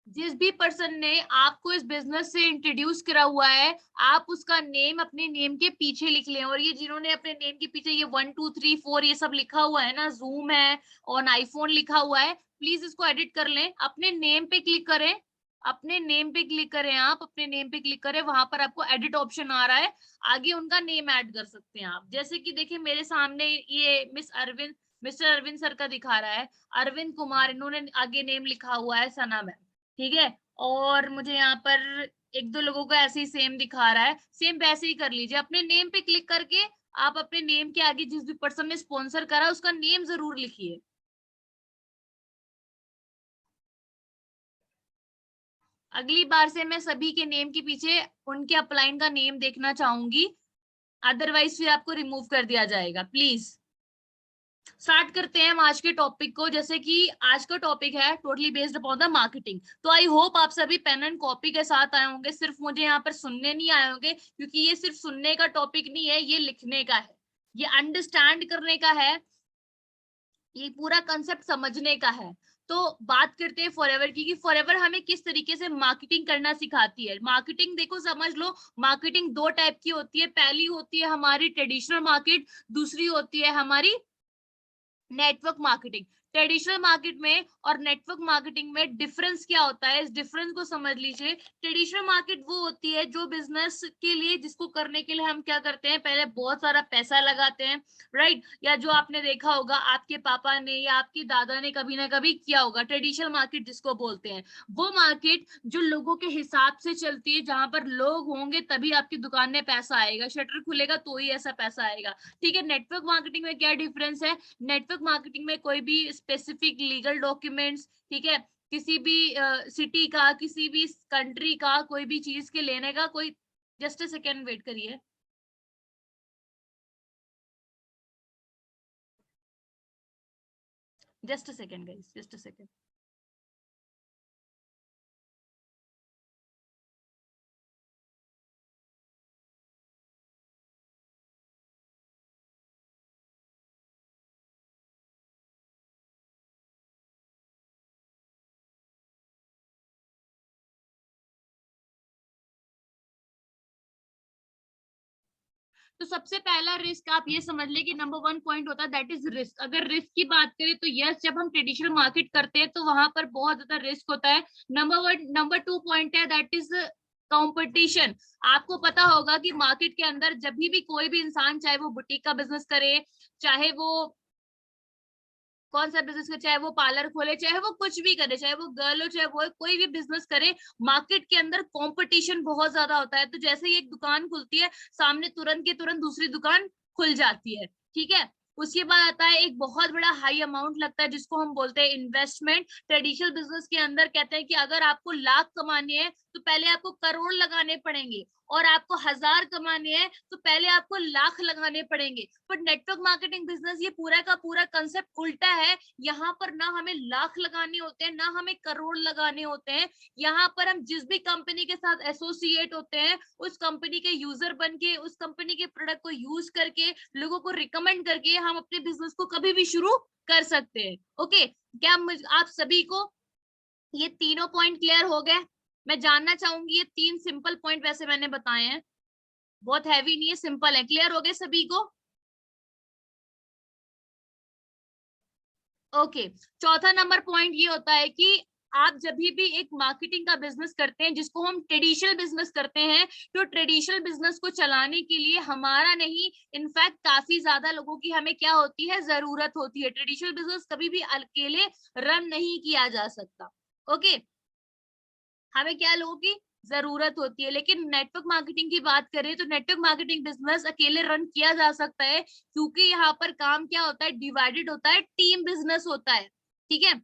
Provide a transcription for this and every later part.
जिस भी पर्सन ने आपको इस बिजनेस से इंट्रोड्यूस करा हुआ है, आप उसका नेम अपने नेम के पीछे लिख लें। और ये जिन्होंने अपने नेम के पीछे ये 1 2 3 4 ये सब लिखा हुआ है ना, जूम है और आईफोन लिखा हुआ है, प्लीज इसको एडिट कर लें। अपने नेम पे क्लिक करें, अपने नेम पे क्लिक करें, आप अपने नेम पे क्लिक करें, वहां पर आपको एडिट ऑप्शन आ रहा है, आगे उनका नेम ऐड कर सकते हैं आप। जैसे कि देखिए मेरे सामने ये मिस्टर अरविंद सर का दिखा रहा है, अरविंद कुमार, इन्होंने आगे नेम लिखा हुआ है सना मैम, ठीक है। और मुझे यहाँ पर एक दो लोगों का ऐसे ही सेम दिखा रहा है, सेम वैसे ही कर लीजिए। अपने नेम पे क्लिक करके आप अपने नेम के आगे जिस भी पर्सन ने स्पॉन्सर करा उसका नेम जरूर लिखिए। अगली बार से मैं सभी के नेम के पीछे उनके अपलाइन का नेम देखना चाहूंगी, अदरवाइज फिर आपको रिमूव कर दिया जाएगा। प्लीज स्टार्ट करते हैं हम आज के टॉपिक को। जैसे कि आज का टॉपिक है totally based upon the marketing. तो आई होप आप सभी पेन एंड कॉपी के साथ आए होंगे, सिर्फ मुझे यहाँ पर सुनने नहीं आए होंगे, क्योंकि ये सिर्फ सुनने का टॉपिक नहीं है, ये लिखने का है, ये अंडरस्टैंड करने का है, ये पूरा कंसेप्ट समझने का है। तो बात करते हैं फॉरएवर की, कि फॉरएवर हमें किस तरीके से मार्केटिंग करना सिखाती है। मार्केटिंग देखो समझ लो, मार्केटिंग दो टाइप की होती है। पहली होती है हमारी ट्रेडिशनल मार्केट, दूसरी होती है हमारी नेटवर्क मार्केटिंग। ट्रेडिशनल मार्केट में और नेटवर्क मार्केटिंग में डिफरेंस क्या होता है, इस डिफरेंस को समझ लीजिए। ट्रेडिशनल मार्केट वो होती है जो बिजनेस के लिए, जिसको करने के लिए हम क्या करते हैं, पहले बहुत सारा पैसा लगाते हैं, राइट। या जो आपने देखा होगा आपके पापा ने या आपके दादा ने कभी ना कभी किया होगा, ट्रेडिशनल मार्केट जिसको बोलते हैं। वो मार्केट जो लोगों के हिसाब से चलती है, जहां पर लोग होंगे तभी आपकी दुकान में पैसा आएगा, शटर खुलेगा तो ही ऐसा पैसा आएगा, ठीक है। नेटवर्क मार्केटिंग में क्या डिफरेंस है, नेटवर्क मार्केटिंग में कोई भी स्पेसिफिक लीगल डॉक्यूमेंट्स, ठीक है, किसी भी सिटी का, किसी भी कंट्री का, कोई भी चीज के लेने का कोई, जस्ट अ सेकेंड वेट करिए। Just a second guys, just a second. तो सबसे पहला रिस्क आप ये समझ ले कि नंबर 1 पॉइंट होता है, दैट इज रिस्क। अगर रिस्क की बात करें तो यस, जब हम ट्रेडिशनल मार्केट करते हैं तो वहां पर बहुत ज्यादा रिस्क होता है। नंबर 2 पॉइंट है, दैट इज कंपटीशन। आपको पता होगा कि मार्केट के अंदर जब भी कोई भी इंसान, चाहे वो बुटीक का बिजनेस करे, चाहे वो कौन सा बिजनेस करे, चाहे वो पार्लर खोले, चाहे वो कुछ भी करे, चाहे वो गर्ल हो, चाहे वो कोई भी बिजनेस करे, मार्केट के अंदर कंपटीशन बहुत ज्यादा होता है। तो जैसे ही एक दुकान खुलती है, सामने तुरंत के तुरंत दूसरी दुकान खुल जाती है, ठीक है। उसके बाद आता है एक बहुत बड़ा हाई अमाउंट लगता है, जिसको हम बोलते हैं इन्वेस्टमेंट। ट्रेडिशनल बिजनेस के अंदर कहते हैं कि अगर आपको लाख कमाने हैं तो पहले आपको करोड़ लगाने पड़ेंगे, और आपको 1000 कमाने हैं तो पहले आपको लाख लगाने पड़ेंगे। पर नेटवर्क मार्केटिंग बिजनेस ये पूरा का पूरा कंसेप्ट उल्टा है। यहाँ पर ना हमें लाख लगाने होते हैं, ना हमें करोड़ लगाने होते हैं। यहाँ पर हम जिस भी कंपनी के साथ एसोसिएट होते हैं, उस कंपनी के यूजर बन के, उस कंपनी के प्रोडक्ट को यूज करके, लोगों को रिकमेंड करके हम अपने बिजनेस को कभी भी शुरू कर सकते हैं। ओके, क्या आप सभी को ये तीनों पॉइंट क्लियर हो गए? मैं जानना चाहूंगी, ये 3 सिंपल पॉइंट वैसे मैंने बताए हैं, बहुत हैवी नहीं है, सिंपल है। क्लियर हो गए सभी को? ओके। चौथा नंबर पॉइंट ये होता है कि आप जब भी एक मार्केटिंग का बिजनेस करते हैं, जिसको हम ट्रेडिशनल बिजनेस करते हैं, तो ट्रेडिशनल बिजनेस को चलाने के लिए हमारा नहीं, इनफैक्ट काफी ज्यादा लोगों की हमें क्या होती है, जरूरत होती है। ट्रेडिशनल बिजनेस कभी भी अकेले रन नहीं किया जा सकता। ओके, हमें क्या लोगों की जरूरत होती है। लेकिन नेटवर्क मार्केटिंग की बात करें तो नेटवर्क मार्केटिंग बिजनेस अकेले रन किया जा सकता है, क्योंकि यहाँ पर काम क्या होता है, डिवाइडेड होता है, टीम बिजनेस होता है, ठीक है।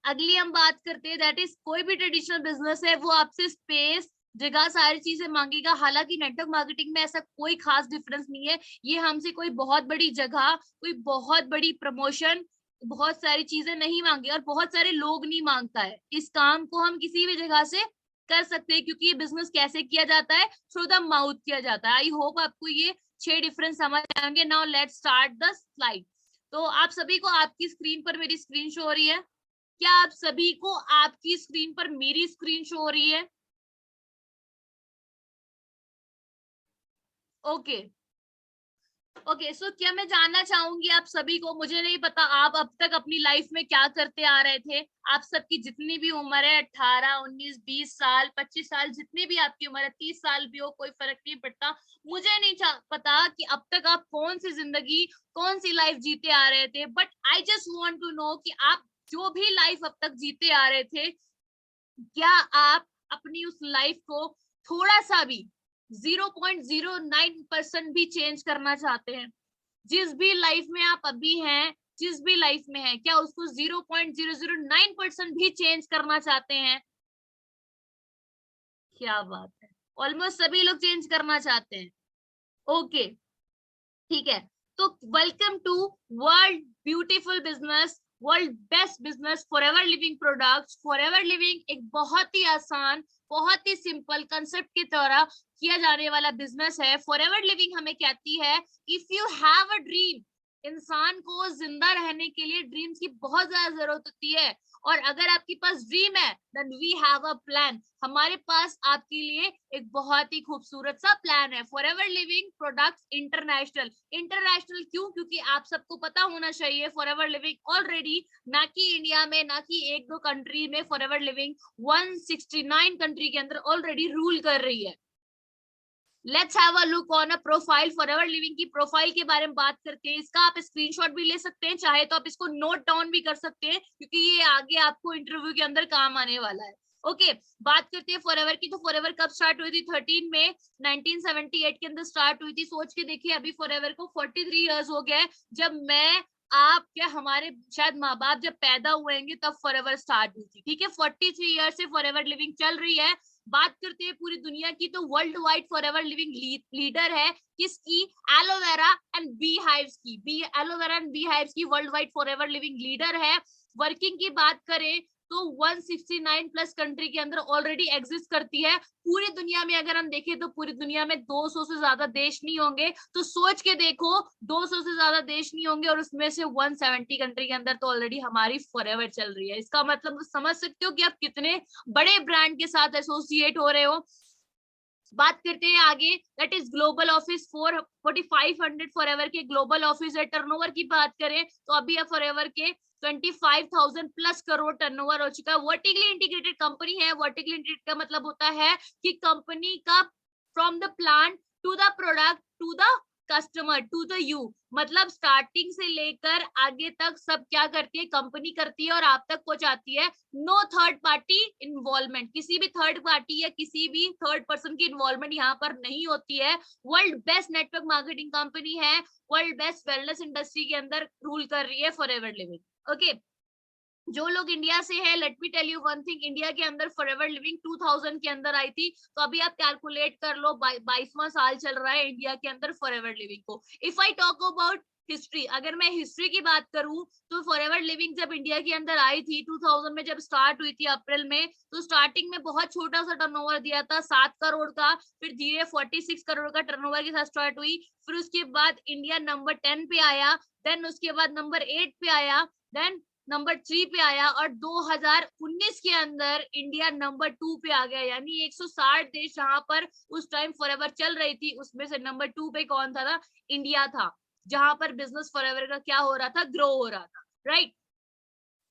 अगली हम बात करते हैं, दैट इज कोई भी ट्रेडिशनल बिजनेस है वो आपसे स्पेस, जगह, सारी चीजें मांगेगा। हालांकि नेटवर्क मार्केटिंग में ऐसा कोई खास डिफरेंस नहीं है, ये हमसे कोई बहुत बड़ी जगह, कोई बहुत बड़ी प्रमोशन, बहुत सारी चीजें नहीं मांगे, और बहुत सारे लोग नहीं मांगता है। इस काम को हम किसी भी जगह से कर सकते हैं, क्योंकि ये बिजनेस कैसे किया जाता है, थ्रू द माउथ किया जाता है। आई होप आपको ये 6 डिफरेंस समझ आएंगे। Now let's start the slide. तो आप सभी को आपकी स्क्रीन पर मेरी स्क्रीन शो हो रही है? क्या आप सभी को आपकी स्क्रीन पर मेरी स्क्रीन शो हो रही है? ओके ओके सो क्या मैं जानना चाहूंगी आप सभी को, मुझे नहीं पता आप अब तक अपनी लाइफ में क्या करते आ रहे थे। आप सबकी जितनी भी उम्र है, 18, 19, 20 साल, 25 साल, जितनी भी आपकी उम्र है, 30 साल भी हो, कोई फर्क नहीं पड़ता। मुझे नहीं पता कि अब तक आप कौन सी जिंदगी, कौन सी लाइफ जीते आ रहे थे, but I just want to know कि आप जो भी लाइफ अब तक जीते आ रहे थे, क्या आप अपनी उस लाइफ को थोड़ा सा भी 0.09% भी चेंज करना चाहते हैं? जिस भी लाइफ में आप अभी हैं, जिस भी लाइफ में है, क्या उसको 0.009% भी चेंज करना चाहते हैं? क्या बात है, ऑलमोस्ट सभी लोग चेंज करना चाहते हैं। ओके ठीक है, तो welcome to world beautiful business, world best business, forever living products. Forever living एक बहुत ही आसान, बहुत ही सिंपल कंसेप्ट की तरह किया जाने वाला बिजनेस है। फॉरएवर लिविंग हमें कहती है, if you have a dream, इंसान को जिंदा रहने के लिए ड्रीम्स की बहुत ज्यादा जरूरत होती है, और अगर आपके पास ड्रीम है, then we have a plan. हमारे पास आपके लिए एक बहुत ही खूबसूरत सा प्लान है, Forever living products international. International क्यों? क्योंकि आप सबको पता होना चाहिए, फॉरएवर लिविंग ऑलरेडी ना कि इंडिया में, ना कि एक दो कंट्री में, फॉरएवर लिविंग 169 कंट्री के अंदर ऑलरेडी रूल कर रही है। Let's have a look on a profile. Forever Living की प्रोफाइल के बारे में बात करते हैं। इसका आप स्क्रीनशॉट भी ले सकते हैं, चाहे तो आप इसको नोट डाउन भी कर सकते हैं, क्योंकि ये आगे आपको इंटरव्यू के अंदर काम आने वाला है। ओके बात करते हैं फॉरएवर की। तो फॉरएवर कब स्टार्ट हुई थी? 13 में 1978 के अंदर स्टार्ट हुई थी। सोच के देखिए, अभी फॉरएवर को 43 इयर्स हो गया है। जब मैं, आप, क्या हमारे शायद माँ बाप जब पैदा हुए होंगे, तब फॉरएवर स्टार्ट हुई थी। ठीक है, 43 ईयर से फॉरएवर लिविंग चल रही है। बात करते हैं पूरी दुनिया की, तो world wide forever living leader है। किसकी? एलोवेरा एंड बी हाइव्स की। एलोवेरा एंड बी हाइव्स की world wide forever living leader है। वर्किंग की बात करें तो 169 प्लस कंट्री के अंदर ऑलरेडी एग्जिस्ट करती है। पूरी दुनिया में अगर हम देखें तो पूरी दुनिया में 200 से ज्यादा देश नहीं होंगे। तो सोच के देखो, 200 से ज्यादा देश नहीं होंगे और उसमें से 170 कंट्री के अंदर तो ऑलरेडी हमारी फॉरएवर चल रही है। इसका मतलब समझ सकते हो कि आप कितने बड़े ब्रांड के साथ एसोसिएट हो रहे हो। बात करते हैं आगे, that is global office. 4500 forever के ग्लोबल ऑफिस है। टर्नओवर की बात करें तो अभी फॉरएवर के 25,000 प्लस करोड़ टर्नओवर हो चुका है। वर्टिकली इंटीग्रेटेड कंपनी है। वर्टिकली इंटीग्रेटेड का मतलब होता है कि कंपनी का from the plant to the product to the customer to the you, मतलब स्टार्टिंग से लेकर आगे तक सब क्या करती है? कंपनी करती है और आप तक पहुंचाती है। नो थर्ड पार्टी इन्वॉल्वमेंट, किसी भी थर्ड पार्टी या किसी भी थर्ड पर्सन की इन्वॉल्वमेंट यहाँ पर नहीं होती है। World best network marketing company है। वर्ल्ड बेस्ट वेलनेस इंडस्ट्री के अंदर रूल कर रही है फॉरएवर लिविंग। ओके जो लोग इंडिया से है, let me tell you one thing, India के अंदर फॉरएवर लिविंग 2000 के अंदर आई थी। तो अभी आप कैलकुलेट कर लो, 22वां साल चल रहा है इंडिया के अंदर फॉरएवर लिविंग को। If I talk about history, अगर मैं हिस्ट्री की बात करूं तो फॉरएवर लिविंग जब इंडिया के अंदर आई थी 2000 में, जब स्टार्ट हुई थी अप्रैल में, तो स्टार्टिंग में बहुत छोटा सा टर्नओवर दिया था, 7 करोड़ का। फिर धीरे 46 करोड़ का टर्नओवर के साथ स्टार्ट हुई। फिर उसके बाद इंडिया नंबर 10 पे आया, देन उसके बाद नंबर 8 पे आया, देन नंबर 3 पे आया, और 2019 के अंदर इंडिया नंबर 2 पे आ गया। यानी 160 देश जहां पर उस टाइम फॉरएवर चल रही थी, उसमें से नंबर 2 पे कौन था? इंडिया था, जहां पर बिजनेस फॉरएवर का क्या हो रहा था? ग्रो हो रहा था, राइट।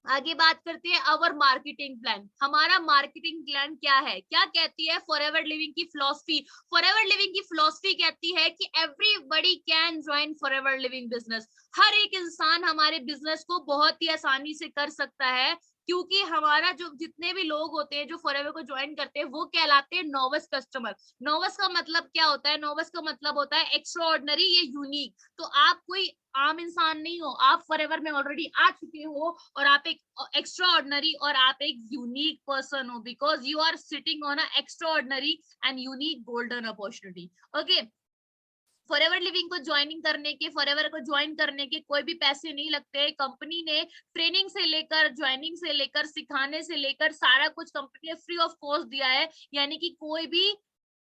आगे बात करते हैं अवर मार्केटिंग प्लान। हमारा मार्केटिंग प्लान क्या है? क्या कहती है फॉरएवर लिविंग की फिलॉसफी? फॉरएवर लिविंग की फिलॉसफी कहती है कि everybody can join Forever Living business. हर एक इंसान हमारे बिजनेस को बहुत ही आसानी से कर सकता है, क्योंकि हमारा जो जितने भी लोग होते हैं जो फॉरएवर को ज्वाइन करते हैं, वो कहलाते हैं नोविस कस्टमर। नोविस का मतलब क्या होता है? नोविस का मतलब होता है एक्स्ट्रा ऑर्डिनरी या यूनिक। तो आप कोई आम इंसान नहीं हो, आप फॉरएवर में ऑलरेडी आ चुके हो, और आप एक एक्स्ट्रा ऑर्डिनरी और आप एक यूनिक पर्सन हो, because you are sitting on a extraordinary and unique golden opportunity. Okay forever living को ज्वाइनिंग करने के, फॉरएवर को ज्वाइन करने के कोई भी पैसे नहीं लगते। कंपनी ने ट्रेनिंग से लेकर, ज्वाइनिंग से लेकर, सिखाने से लेकर सारा कुछ कंपनी ने फ्री ऑफ कॉस्ट दिया है। यानी कि कोई भी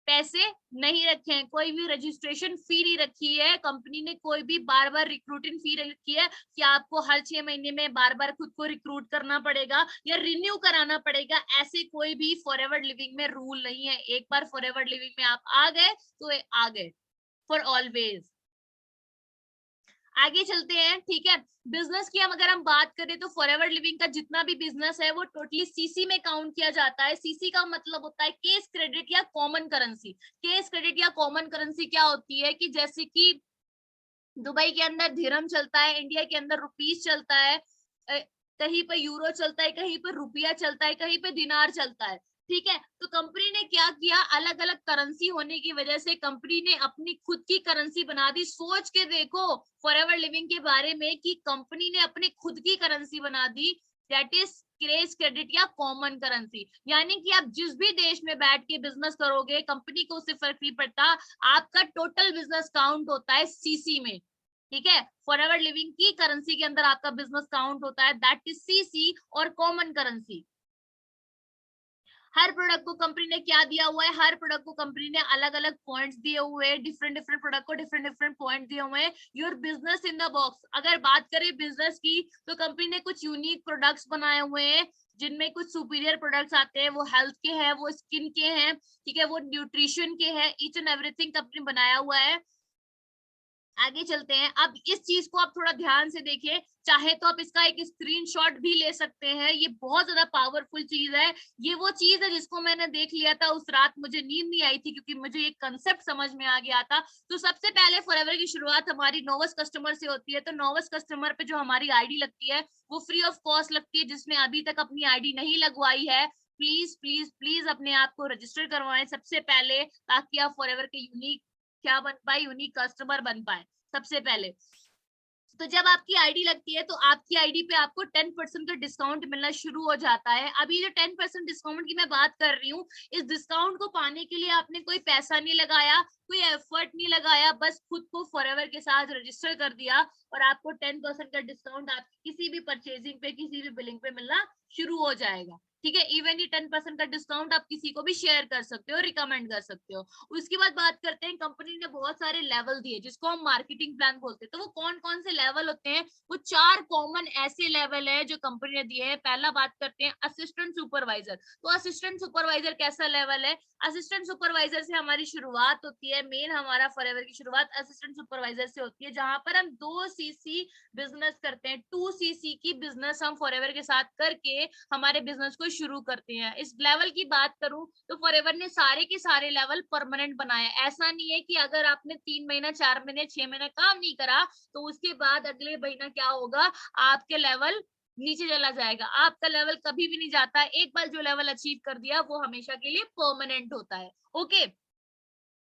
पैसे नहीं रखे हैं, कोई भी रजिस्ट्रेशन फी नहीं रखी है कंपनी ने, कोई भी बार बार रिक्रूटिंग फी रखी है कि आपको हर 6 महीने में बार बार खुद को रिक्रूट करना पड़ेगा या रिन्यू कराना पड़ेगा, ऐसे कोई भी फॉरएवर लिविंग में रूल नहीं है। एक बार फॉरएवर लिविंग में आप आ गए तो आ गए फॉर ऑलवेज। आगे चलते हैं, ठीक है। बिजनेस की अगर हम बात करें तो फॉरएवर लिविंग का जितना भी बिजनेस है वो टोटली सीसी में काउंट किया जाता है। सीसी का मतलब होता है केस क्रेडिट या कॉमन करेंसी। केस क्रेडिट या कॉमन करेंसी क्या होती है कि जैसे कि दुबई के अंदर दिरहम चलता है, इंडिया के अंदर रुपीस चलता है, कहीं पे यूरो चलता है, कहीं पे रुपया चलता है, कहीं पे दिनार चलता है, ठीक है। तो कंपनी ने क्या किया, अलग अलग करेंसी होने की वजह से कंपनी ने अपनी खुद की करेंसी बना दी। सोच के देखो फॉरएवर लिविंग के बारे में कि कंपनी ने अपनी खुद की करेंसी बना दी, दैट इज केस क्रेडिट या कॉमन करेंसी। यानी कि आप जिस भी देश में बैठ के बिजनेस करोगे कंपनी को उससे फर्क नहीं पड़ता, आपका टोटल बिजनेस काउंट होता है सीसी में, ठीक है। फॉरएवर लिविंग की करेंसी के अंदर आपका बिजनेस काउंट होता है, दैट इज सीसी और कॉमन करेंसी। हर प्रोडक्ट को कंपनी ने क्या दिया हुआ है, हर प्रोडक्ट को कंपनी ने अलग अलग पॉइंट्स दिए हुए हैं, डिफरेंट डिफरेंट प्रोडक्ट को डिफरेंट डिफरेंट पॉइंट दिए हुए हैं। Your business in the box. अगर बात करें बिजनेस की तो कंपनी ने कुछ यूनिक प्रोडक्ट्स बनाए हुए हैं जिनमें कुछ सुपीरियर प्रोडक्ट्स आते हैं, वो हेल्थ के हैं, वो स्किन के हैं, ठीक है, वो न्यूट्रिशन के हैं, ईच एंड एवरीथिंग कंपनी बनाया हुआ है। आगे चलते हैं। अब इस चीज को आप थोड़ा ध्यान से देखिए, चाहे तो आप इसका एक स्क्रीनशॉट भी ले सकते हैं, ये बहुत ज्यादा पावरफुल चीज है। ये वो चीज है जिसको मैंने देख लिया था उस रात, मुझे नींद नहीं आई थी क्योंकि मुझे ये कंसेप्ट समझ में आ गया था। तो सबसे पहले फॉरएवर की शुरुआत हमारी नोवस कस्टमर से होती है। तो नोवस कस्टमर पे जो हमारी आईडी लगती है वो फ्री ऑफ कॉस्ट लगती है। जिसने अभी तक अपनी आईडी नहीं लगवाई है प्लीज प्लीज प्लीज अपने आप को रजिस्टर करवाएं सबसे पहले, ताकि आप फॉरएवर के यूनिक क्या बन पाए, यूनिक कस्टमर बन पाए सबसे पहले। तो जब आपकी आईडी लगती है तो आपकी आईडी पे आपको 10% का डिस्काउंट मिलना शुरू हो जाता है। अभी जो 10% डिस्काउंट की मैं बात कर रही हूँ, इस डिस्काउंट को पाने के लिए आपने कोई पैसा नहीं लगाया, कोई एफर्ट नहीं लगाया, बस खुद को फॉरएवर के साथ रजिस्टर कर दिया और आपको 10% का डिस्काउंट आपकी किसी भी परचेजिंग पे, किसी भी बिलिंग पे मिलना शुरू हो जाएगा, ठीक है। इवन ये 10% का डिस्काउंट आप किसी को भी शेयर कर सकते हो, रिकमेंड कर सकते हो। उसके बाद बात करते हैं, कंपनी ने बहुत सारे लेवल दिए जिसको हम मार्केटिंग प्लान बोलते हैं। तो वो कौन कौन से लेवल होते हैं, वो 4 कॉमन ऐसे लेवल है जो कंपनी ने दिए हैं। पहला बात करते हैं असिस्टेंट सुपरवाइजर। तो असिस्टेंट सुपरवाइजर कैसा लेवल है, असिस्टेंट सुपरवाइजर से हमारी शुरुआत होती है। मेन हमारा फॉरएवर की शुरुआत असिस्टेंट सुपरवाइजर से होती है, जहां पर हम 2 सीसी बिजनेस करते हैं। 2 सीसी की बिजनेस हम फॉरएवर के साथ करके हमारे बिजनेस को शुरू करते हैं। इस लेवल की बात करूं तो फॉरएवर ने सारे के सारे लेवल परमानेंट बनाए। ऐसा नहीं है कि अगर आपने 3 महीना, 4 महीने, 6 महीने काम नहीं करा तो उसके बाद अगले महीना क्या होगा, आपके लेवल नीचे चला जाएगा। आपका लेवल कभी भी नहीं जाता। एक बार जो लेवल अचीव कर दिया वो हमेशा के लिए परमानेंट होता है। ओके,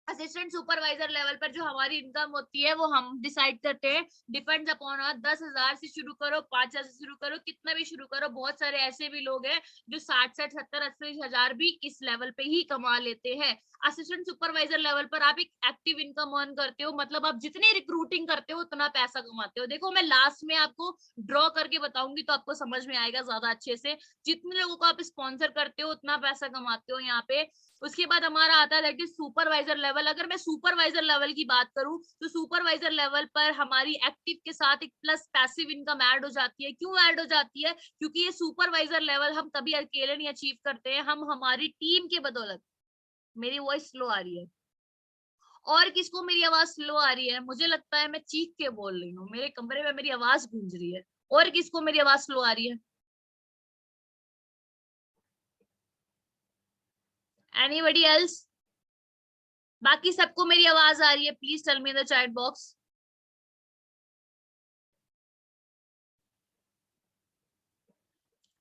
असिस्टेंट सुपरवाइजर लेवल पर जो हमारी इनकम होती है वो हम डिसाइड करते हैं, डिपेंड्स अपॉन 10,000 से शुरू करो, 5,000 से शुरू करो, कितना भी शुरू करो। बहुत सारे ऐसे भी लोग हैं जो 60, 70, 80,000 भी इस लेवल पे ही कमा लेते हैं। असिस्टेंट सुपरवाइजर लेवल पर आप एक एक्टिव इनकम अर्न करते हो, मतलब आप जितनी रिक्रूटिंग करते हो उतना पैसा कमाते हो। देखो मैं लास्ट में आपको ड्रॉ करके बताऊंगी तो आपको समझ में आएगा ज्यादा अच्छे से। जितने लोगों को आप स्पॉन्सर करते हो उतना पैसा कमाते हो यहाँ पे। उसके बाद हमारा आता है दैट इज सुपरवाइजर लेवल। अगर मैं सुपरवाइजर लेवल की बात करूं तो सुपरवाइजर लेवल पर हमारी एक्टिव के साथ एक प्लस पैसिव इनकम ऐड हो जाती है। क्यों ऐड हो जाती है, क्योंकि ये सुपरवाइजर लेवल हम कभी अकेले नहीं अचीव करते हैं, हम हमारी टीम के बदौलत। मेरी वॉइस स्लो आ रही है और किसको मेरी आवाज स्लो आ रही है, मुझे लगता है मैं चीख के बोल रही हूँ, मेरे कमरे में मेरी आवाज गूंज रही है। और किसको मेरी आवाज स्लो आ रही है, एनीबडी एल्स? बाकी सबको मेरी आवाज आ रही है, please tell me in the chat box.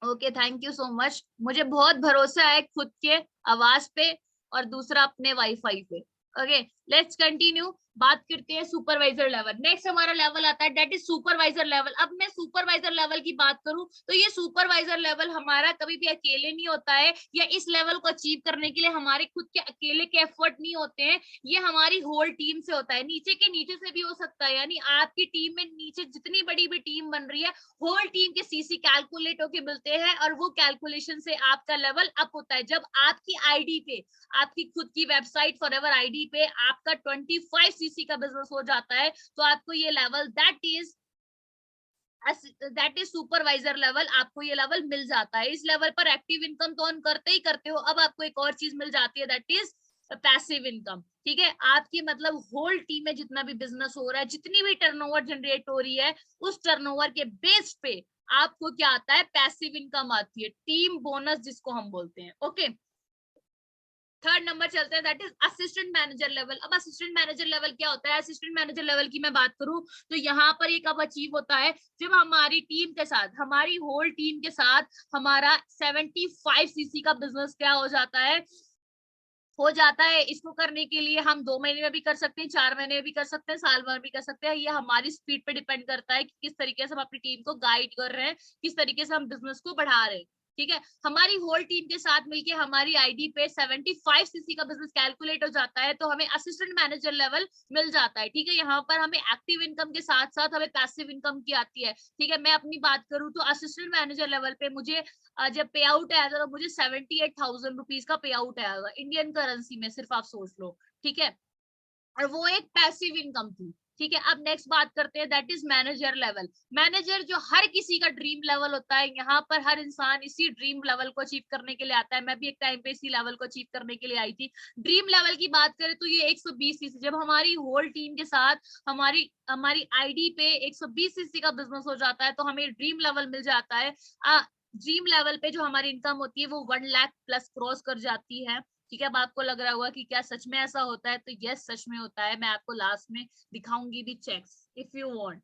Okay, thank you so much. मुझे बहुत भरोसा है खुद के आवाज पे और दूसरा अपने वाईफाई पे। ओके, लेट्स कंटिन्यू, बात करते हैं सुपरवाइजर लेवल। नेक्स्ट हमारा लेवल आता है दैट इज सुपरवाइजर लेवल। अब मैं सुपरवाइजर लेवल की बात करूं तो ये सुपरवाइजर लेवल हमारा कभी भी अकेले नहीं होता है, या इस लेवल को अचीव करने के लिए हमारे खुद के अकेले के एफर्ट नहीं होते हैं, ये हमारी होल टीम से होता है। नीचे के नीचे से भी हो सकता है, यानी आपकी टीम में नीचे जितनी बड़ी भी टीम बन रही है, होल टीम के सीसी कैलकुलेट होके मिलते हैं और वो कैलकुलेशन से आपका लेवल अप होता है। जब आपकी आईडी पे, आपकी खुद की वेबसाइट फॉरएवर आईडी पे आपका 25 सीसी का बिजनेस हो जाता है, तो आपको ये level that is supervisor level, आपको ये लेवल मिल जाता है। इस लेवल पर एक्टिव इनकम तो अर्न करते ही करते हो, अब आपको एक और चीज मिल जाती है दैट इज पैसिव इनकम। ठीक है, आपकी मतलब होल टीम में जितना भी बिजनेस हो रहा है, जितनी भी टर्नओवर जनरेट हो रही है, उस टर्नओवर के बेस पे आपको क्या आता है, पैसिव इनकम आती है, टीम बोनस जिसको हम बोलते हैं। ओके, थर्ड नंबर चलते हैं that is assistant manager level. अब असिस्टेंट मैनेजर लेवल क्या होता है? असिस्टेंट मैनेजर लेवल की मैं बात करूं तो यहाँ पर ये कब अचीव होता है, जब हमारी टीम के साथ, हमारी होल टीम के साथ हमारा 75 सीसी का बिजनेस क्या हो जाता है। इसको करने के लिए हम 2 महीने में भी कर सकते हैं, 4 महीने में भी कर सकते हैं, साल भर भी कर सकते हैं। ये हमारी स्पीड पे डिपेंड करता है कि किस तरीके से हम अपनी टीम को गाइड कर रहे हैं, किस तरीके से हम बिजनेस को बढ़ा रहे हैं। ठीक है, हमारी होल टीम के साथ मिलके हमारी आईडी पे 75 सीसी का बिजनेस कैलकुलेट हो जाता है, तो हमें असिस्टेंट मैनेजर लेवल मिल जाता है। ठीक है, यहाँ पर हमें एक्टिव इनकम के साथ साथ हमें पैसिव इनकम की आती है। ठीक है, मैं अपनी बात करूँ तो असिस्टेंट मैनेजर लेवल पे मुझे जब पे आउट आया था तो मुझे 78,000 रुपीज का पे आउट आया था इंडियन करेंसी में, सिर्फ आप सोच लो। ठीक है, और वो एक पैसिव इनकम थी। ठीक है, अब नेक्स्ट बात करते हैं that is manager level. Manager जो हर किसी का ड्रीम लेवल होता है, यहाँ पर हर इंसान इसी ड्रीम लेवल को अचीव करने के लिए आता है। मैं भी एक टाइम पे इसी लेवल को अचीव करने के लिए आई थी। ड्रीम लेवल की बात करें तो ये 120 सीसी, जब हमारी होल टीम के साथ हमारी हमारी आईडी पे 120 सीसी का बिजनेस हो जाता है, तो हमें ड्रीम लेवल मिल जाता है। ड्रीम लेवल पे जो हमारी इनकम होती है वो 1 लाख प्लस क्रॉस कर जाती है। ठीक है, अब आपको लग रहा होगा कि क्या सच में ऐसा होता है, तो यस सच में होता है। मैं आपको लास्ट में दिखाऊंगी भी चेक्स इफ यू वांट।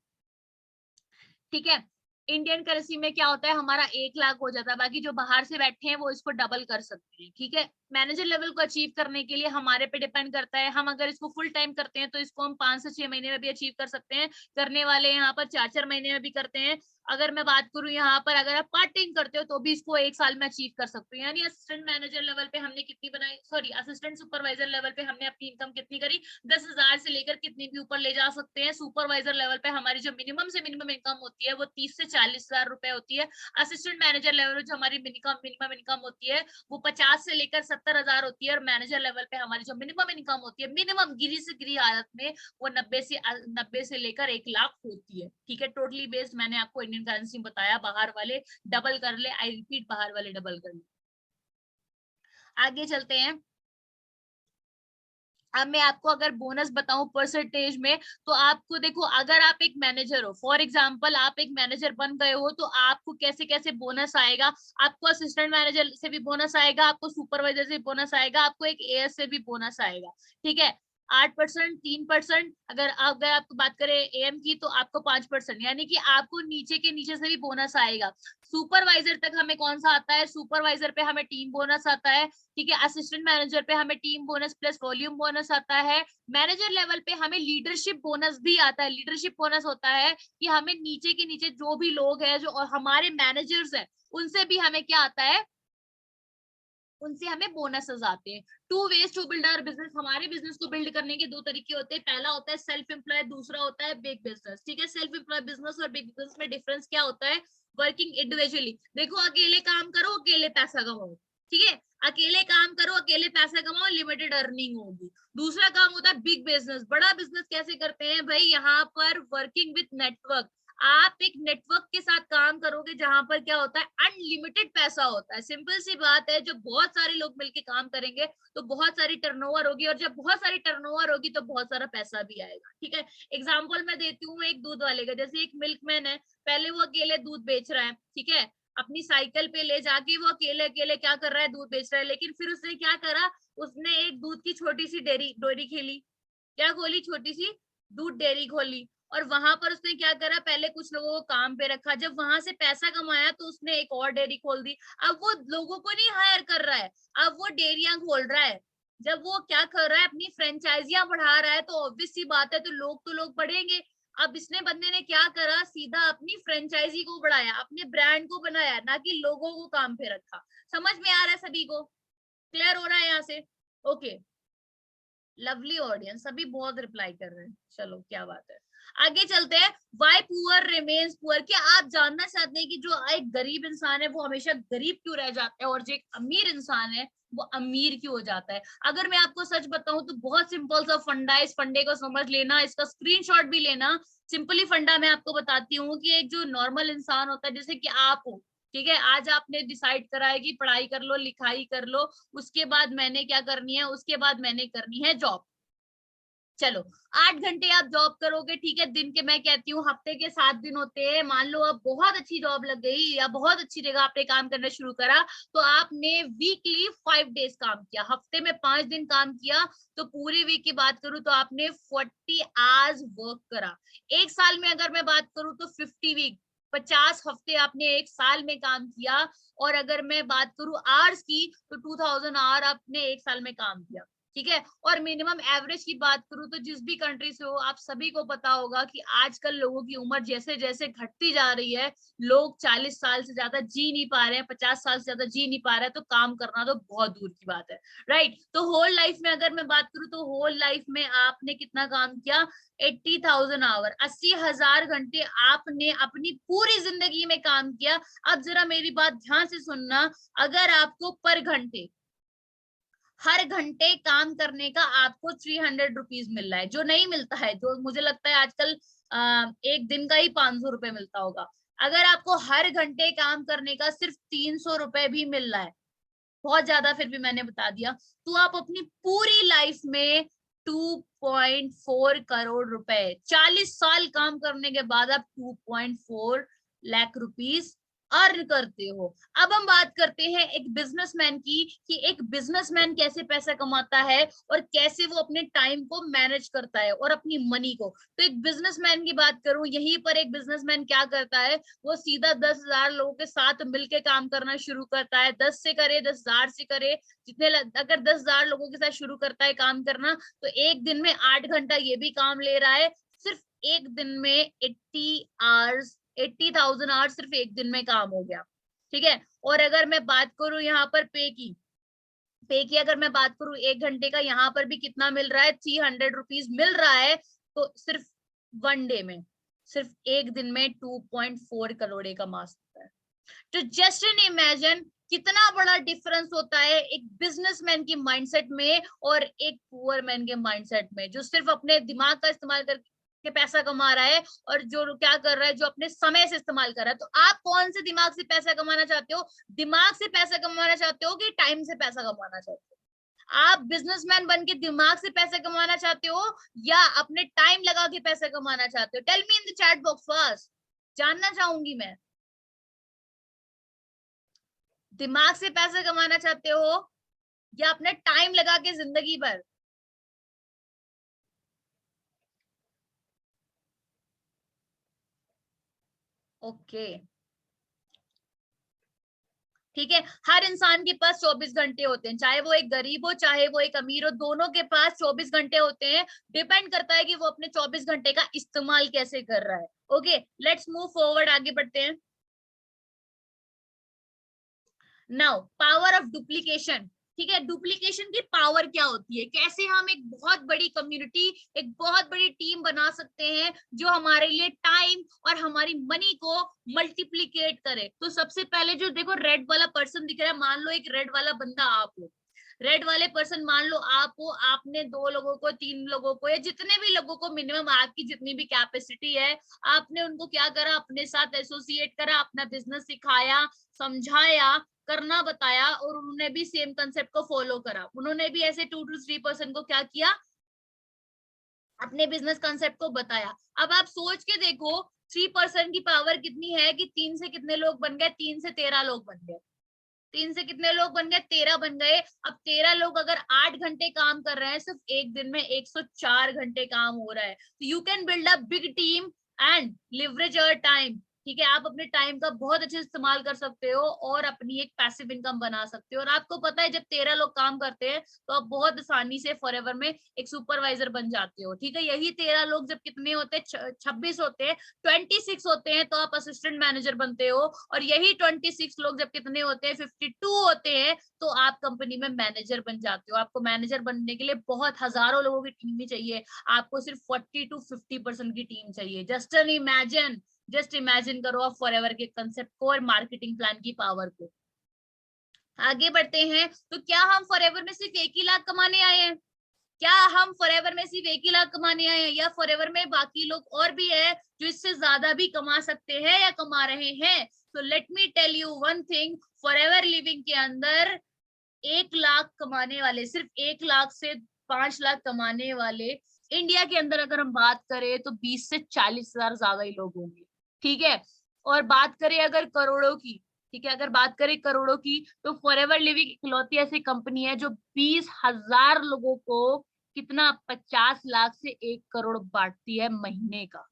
ठीक है, इंडियन करेंसी में क्या होता है, हमारा 1 लाख हो जाता है, बाकी जो बाहर से बैठे हैं वो इसको डबल कर सकते हैं। ठीक है, मैनेजर लेवल को अचीव करने के लिए हमारे पे डिपेंड करता है, हम अगर इसको फुल टाइम करते हैं तो इसको हम 5 से 6 महीने में भी अचीव कर सकते हैं, करने वाले यहाँ पर 4-4 महीने में भी करते हैं। अगर मैं बात करूं यहाँ पर, अगर आप पार्ट टाइम करते हो तो भी इसको 1 साल में अचीव कर सकते हो। यानी असिस्टेंट मैनेजर लेवल पे हमने कितनी बनाई, सॉरी असिस्टेंट सुपरवाइजर लेवल पे हमने अपनी इनकम कितनी करी, 10,000 से लेकर कितनी भी ऊपर ले जा सकते हैं। सुपरवाइजर लेवल पे हमारी जो मिनिमम से मिनिमम इनकम होती है वो 30 से 40,000 रुपए होती है। असिस्टेंट मैनेजर लेवल जो हमारी मिनिमम इनकम होती है वो 50 से लेकर 70,000 होती है, और मैनेजर लेवल पे हमारी जो मिनिमम इनकम होती है, मिनिमम गिरी से गिरी हालत में, वो 90 से लेकर 1 लाख होती है। ठीक है, टोटली बेस्ड मैंने आपको इंडियन करेंसी में बताया, बाहर वाले डबल कर ले, आई रिपीट बाहर वाले डबल कर ले। आगे चलते हैं। अब मैं आपको अगर बोनस बताऊं परसेंटेज में, तो आपको देखो, अगर आप एक मैनेजर हो, फॉर एग्जांपल आप एक मैनेजर बन गए हो, तो आपको कैसे कैसे बोनस आएगा। आपको असिस्टेंट मैनेजर से भी बोनस आएगा, आपको सुपरवाइजर से बोनस आएगा, आपको एक एएस से भी बोनस आएगा। ठीक है, 8%, 3%, अगर आपको बात करें एएम की तो आपको 5%, यानी कि आपको नीचे के नीचे से भी बोनस आएगा। सुपरवाइजर तक हमें कौन सा आता है, सुपरवाइजर पे हमें टीम बोनस आता है। ठीक है, असिस्टेंट मैनेजर पे हमें team bonus plus volume bonus आता है। मैनेजर लेवल पे हमें लीडरशिप बोनस भी आता है। लीडरशिप बोनस होता है कि हमें नीचे के नीचे जो भी लोग हैं, जो हमारे मैनेजर्स हैं, उनसे भी हमें क्या आता है, उनसे हमें बोनसेस आते हैं। 2 ways to build our business. हमारे बिजनेस को बिल्ड करने के 2 तरीके होते हैं, पहला होता है सेल्फ एम्प्लॉय, दूसरा होता है बिग बिजनेस। ठीक है, सेल्फ एम्प्लॉय बिजनेस और बिग बिजनेस में डिफरेंस क्या होता है, वर्किंग इंडिविजुअली। देखो, अकेले काम करो, अकेले पैसा कमाओ। ठीक है, अकेले काम करो, अकेले पैसा कमाओ, लिमिटेड अर्निंग होगी। दूसरा काम होता है बिग बिजनेस। बड़ा बिजनेस कैसे करते हैं भाई, यहाँ पर वर्किंग विथ नेटवर्क। आप एक नेटवर्क के साथ काम करोगे जहां पर क्या होता है, अनलिमिटेड पैसा होता है। सिंपल सी बात है, जब बहुत सारे लोग मिलकर काम करेंगे तो बहुत सारी टर्नओवर होगी, और जब बहुत सारी टर्नओवर होगी तो बहुत सारा पैसा भी आएगा। ठीक है, एग्जांपल मैं देती हूँ एक दूध वाले का। जैसे एक मिल्कमैन है, पहले वो अकेले दूध बेच रहा है। ठीक है, अपनी साइकिल पे ले जाके वो अकेले अकेले क्या कर रहा है, दूध बेच रहा है। लेकिन फिर उसने क्या करा, उसने एक दूध की छोटी सी डेयरी डेयरी खेली, क्या खोली, छोटी सी दूध डेयरी खोली। और वहां पर उसने क्या करा, पहले कुछ लोगों को काम पे रखा, जब वहां से पैसा कमाया तो उसने एक और डेयरी खोल दी। अब वो लोगों को नहीं हायर कर रहा है, अब वो डेयरियां खोल रहा है। जब वो क्या कर रहा है, अपनी फ्रेंचाइजियां बढ़ा रहा है, तो ऑब्वियस सी बात है, तो लोग बढ़ेंगे। अब इसने बंदे ने क्या करा, सीधा अपनी फ्रेंचाइजी को बढ़ाया, अपने ब्रांड को बनाया, ना कि लोगों को काम पे रखा। समझ में आ रहा है सभी को? क्लियर हो रहा है यहाँ से? ओके, लवली ऑडियंस, सभी बहुत रिप्लाई कर रहे हैं, चलो क्या बात है। आगे चलते हैं। वाई पुअर रिमेन्स पुअर, क्या आप जानना चाहते हैं कि जो एक गरीब इंसान है वो हमेशा गरीब क्यों रह जाता है, और जो एक अमीर इंसान है वो अमीर क्यों हो जाता है? अगर मैं आपको सच बताऊं तो बहुत सिंपल सा फंडा है, इस फंडे को समझ लेना, इसका स्क्रीनशॉट भी लेना। सिंपली फंडा मैं आपको बताती हूँ कि एक जो नॉर्मल इंसान होता है, जैसे कि आप हो, ठीक है, आज आपने डिसाइड करा है कि पढ़ाई कर लो, लिखाई कर लो, उसके बाद मैंने क्या करनी है, उसके बाद मैंने करनी है जॉब। चलो, 8 घंटे आप जॉब करोगे, ठीक है, दिन के मैं कहती हूँ हफ्ते के 7 दिन होते हैं। मान लो अब बहुत अच्छी जॉब लग गई या बहुत अच्छी जगह आपने काम करना शुरू करा, तो आपने वीकली 5 डेज काम किया, हफ्ते में 5 दिन काम किया, तो पूरी वीक की बात करूं तो आपने 40 आवर्स वर्क करा। एक साल में अगर मैं बात करूं तो 50 वीक, 50 हफ्ते आपने एक साल में काम किया। और अगर मैं बात करूं आवर्स की, तो 2000 आवर आपने एक साल में काम किया, ठीक है। और मिनिमम एवरेज की बात करूं तो जिस भी कंट्री से हो, आप सभी को पता होगा कि आजकल लोगों की उम्र जैसे जैसे घटती जा रही है, लोग 40 साल से ज्यादा जी नहीं पा रहे हैं, 50 साल से ज्यादा जी नहीं पा रहे हैं, तो काम करना तो बहुत दूर की बात है, राइट। तो होल लाइफ में अगर मैं बात करूं तो होल लाइफ में आपने कितना काम किया, 80,000 आवर, 80,000 घंटे आपने अपनी पूरी जिंदगी में काम किया। अब जरा मेरी बात ध्यान से सुनना, अगर आपको पर घंटे, हर घंटे काम करने का आपको 300 रुपीज मिल रहा है, जो नहीं मिलता है, जो मुझे लगता है आजकल एक दिन का ही 500 रुपए मिलता होगा, अगर आपको हर घंटे काम करने का सिर्फ 300 रुपए भी मिल रहा है, बहुत ज्यादा फिर भी मैंने बता दिया, तो आप अपनी पूरी लाइफ में 2.4 करोड़ रुपए, 40 साल काम करने के बाद आप 2.4 लाख रुपीज अर्न करते हो। अब हम बात करते हैं एक बिजनेसमैन की, कि एक बिजनेसमैन कैसे पैसा कमाता है और कैसे वो अपने टाइम को मैनेज करता है और अपनी मनी को। तो एक बिजनेसमैन की बात करूं, यहीं पर एक बिजनेसमैन क्या करता है, वो सीधा 10,000 लोगों के साथ मिलके काम करना शुरू करता है, 10 से करे, 10,000 से करे, जितने, अगर 10,000 लोगों के साथ शुरू करता है काम करना, तो एक दिन में 8 घंटा ये भी काम ले रहा है। सिर्फ एक दिन में 80 आवर्स, 80,000 आवर्स सिर्फ एक दिन में काम हो गया, ठीक है। और अगर मैं बात करूं यहाँ पर पे की अगर मैं बात करूं 1 घंटे का, यहाँ पर भी कितना मिल रहा है, 300 रुपीज मिल रहा है। तो सिर्फ 1 डे में, सिर्फ एक दिन में 2.4 करोड़ कमा सकता है। तो जस्ट एन इमेजिन कितना बड़ा डिफरेंस होता है एक बिजनेसमैन की माइंडसेट में और एक पुअर मैन के माइंडसेट में, जो सिर्फ अपने दिमाग का इस्तेमाल करके पैसा कमा रहा है, और जो क्या कर रहा है, जो अपने समय से इस्तेमाल कर रहा है। तो आप कौन से दिमाग से पैसा कमाना चाहते हो? दिमाग से पैसा कमाना चाहते हो कि टाइम से पैसा कमाना चाहते हो? आप बिजनेसमैन बन के दिमाग से पैसा कमाना चाहते हो या अपने टाइम लगा के पैसा कमाना चाहते हो? Tell me in the chat box first, जानना चाहूंगी मैं। दिमाग से पैसा कमाना चाहते हो या अपना टाइम लगा के जिंदगी भर? ओके, ठीक है। हर इंसान के पास 24 घंटे होते हैं, चाहे वो एक गरीब हो चाहे वो एक अमीर हो, दोनों के पास 24 घंटे होते हैं। डिपेंड करता है कि वो अपने 24 घंटे का इस्तेमाल कैसे कर रहा है। ओके, लेट्स मूव फॉरवर्ड, आगे बढ़ते हैं। नाउ पावर ऑफ डुप्लीकेशन, ठीक है। डुप्लीकेशन की पावर क्या होती है, कैसे हम एक बहुत बड़ी कम्युनिटी, एक बहुत बड़ी टीम बना सकते हैं जो हमारे लिए टाइम और हमारी मनी को मल्टीप्लीकेट करे। तो सबसे पहले जो देखो रेड वाला पर्सन दिख रहा है, मान लो एक रेड वाला बंदा आप हो, रेड वाले पर्सन मान लो आप हो, आपने 2 लोगों को, 3 लोगों को, या जितने भी लोगों को, मिनिमम आपकी जितनी भी कैपेसिटी है, आपने उनको क्या करा, अपने साथ एसोसिएट करा, अपना बिजनेस सिखाया, समझाया, करना बताया, और उन्होंने भी सेम कंसेप्ट को फॉलो करा। उन्होंने भी ऐसे 2 to 3 पर्सन को क्या किया, अपने बिजनेस कंसेप्ट को बताया। अब आप सोच के देखो 3 पर्सन की पावर कितनी है, कि 3 से कितने लोग बन गए, 3 से 13 लोग बन गए, 3 से कितने लोग बन गए, 13 बन गए। अब 13 लोग अगर 8 घंटे काम कर रहे हैं, सिर्फ एक दिन में 104 घंटे काम हो रहा है। तो you can build a big team and leverage your time. ठीक है, आप अपने टाइम का बहुत अच्छे से इस्तेमाल कर सकते हो और अपनी एक पैसिव इनकम बना सकते हो। और आपको पता है, जब 13 लोग काम करते हैं तो आप बहुत आसानी से फॉरएवर में एक सुपरवाइजर बन जाते हो। ठीक है, यही 13 लोग जब कितने होते हैं, 26 होते हैं, 26 होते हैं, तो आप असिस्टेंट मैनेजर बनते हो। और यही 26 लोग जब कितने होते हैं, 52 होते हैं, तो आप कंपनी में मैनेजर बन जाते हो। आपको मैनेजर बनने के लिए बहुत हजारों लोगों की टीम ही चाहिए, आपको सिर्फ 40 to 50% की टीम चाहिए। जस्ट इमेजिन करो आप फॉरएवर के कंसेप्ट को और मार्केटिंग प्लान की पावर को। आगे बढ़ते हैं, तो क्या हम फॉरएवर में सिर्फ 1 ही लाख कमाने आए हैं? क्या हम फॉरएवर में सिर्फ 1 ही लाख कमाने आए हैं, या फॉरएवर में बाकी लोग और भी है जो इससे ज्यादा भी कमा सकते हैं या कमा रहे हैं? तो let me tell you one thing, forever living के अंदर 1 लाख कमाने वाले, सिर्फ 1 लाख से 5 लाख कमाने वाले इंडिया के अंदर अगर हम बात करें तो 20 से 40 हजार ज्यादा ही लोग होंगे। ठीक है, और बात करें अगर करोड़ों की, ठीक है, अगर बात करें करोड़ों की, तो फॉरएवर लिविंग इकलौती ऐसी कंपनी है जो 20,000 लोगों को कितना 50 लाख से 1 करोड़ बांटती है महीने का।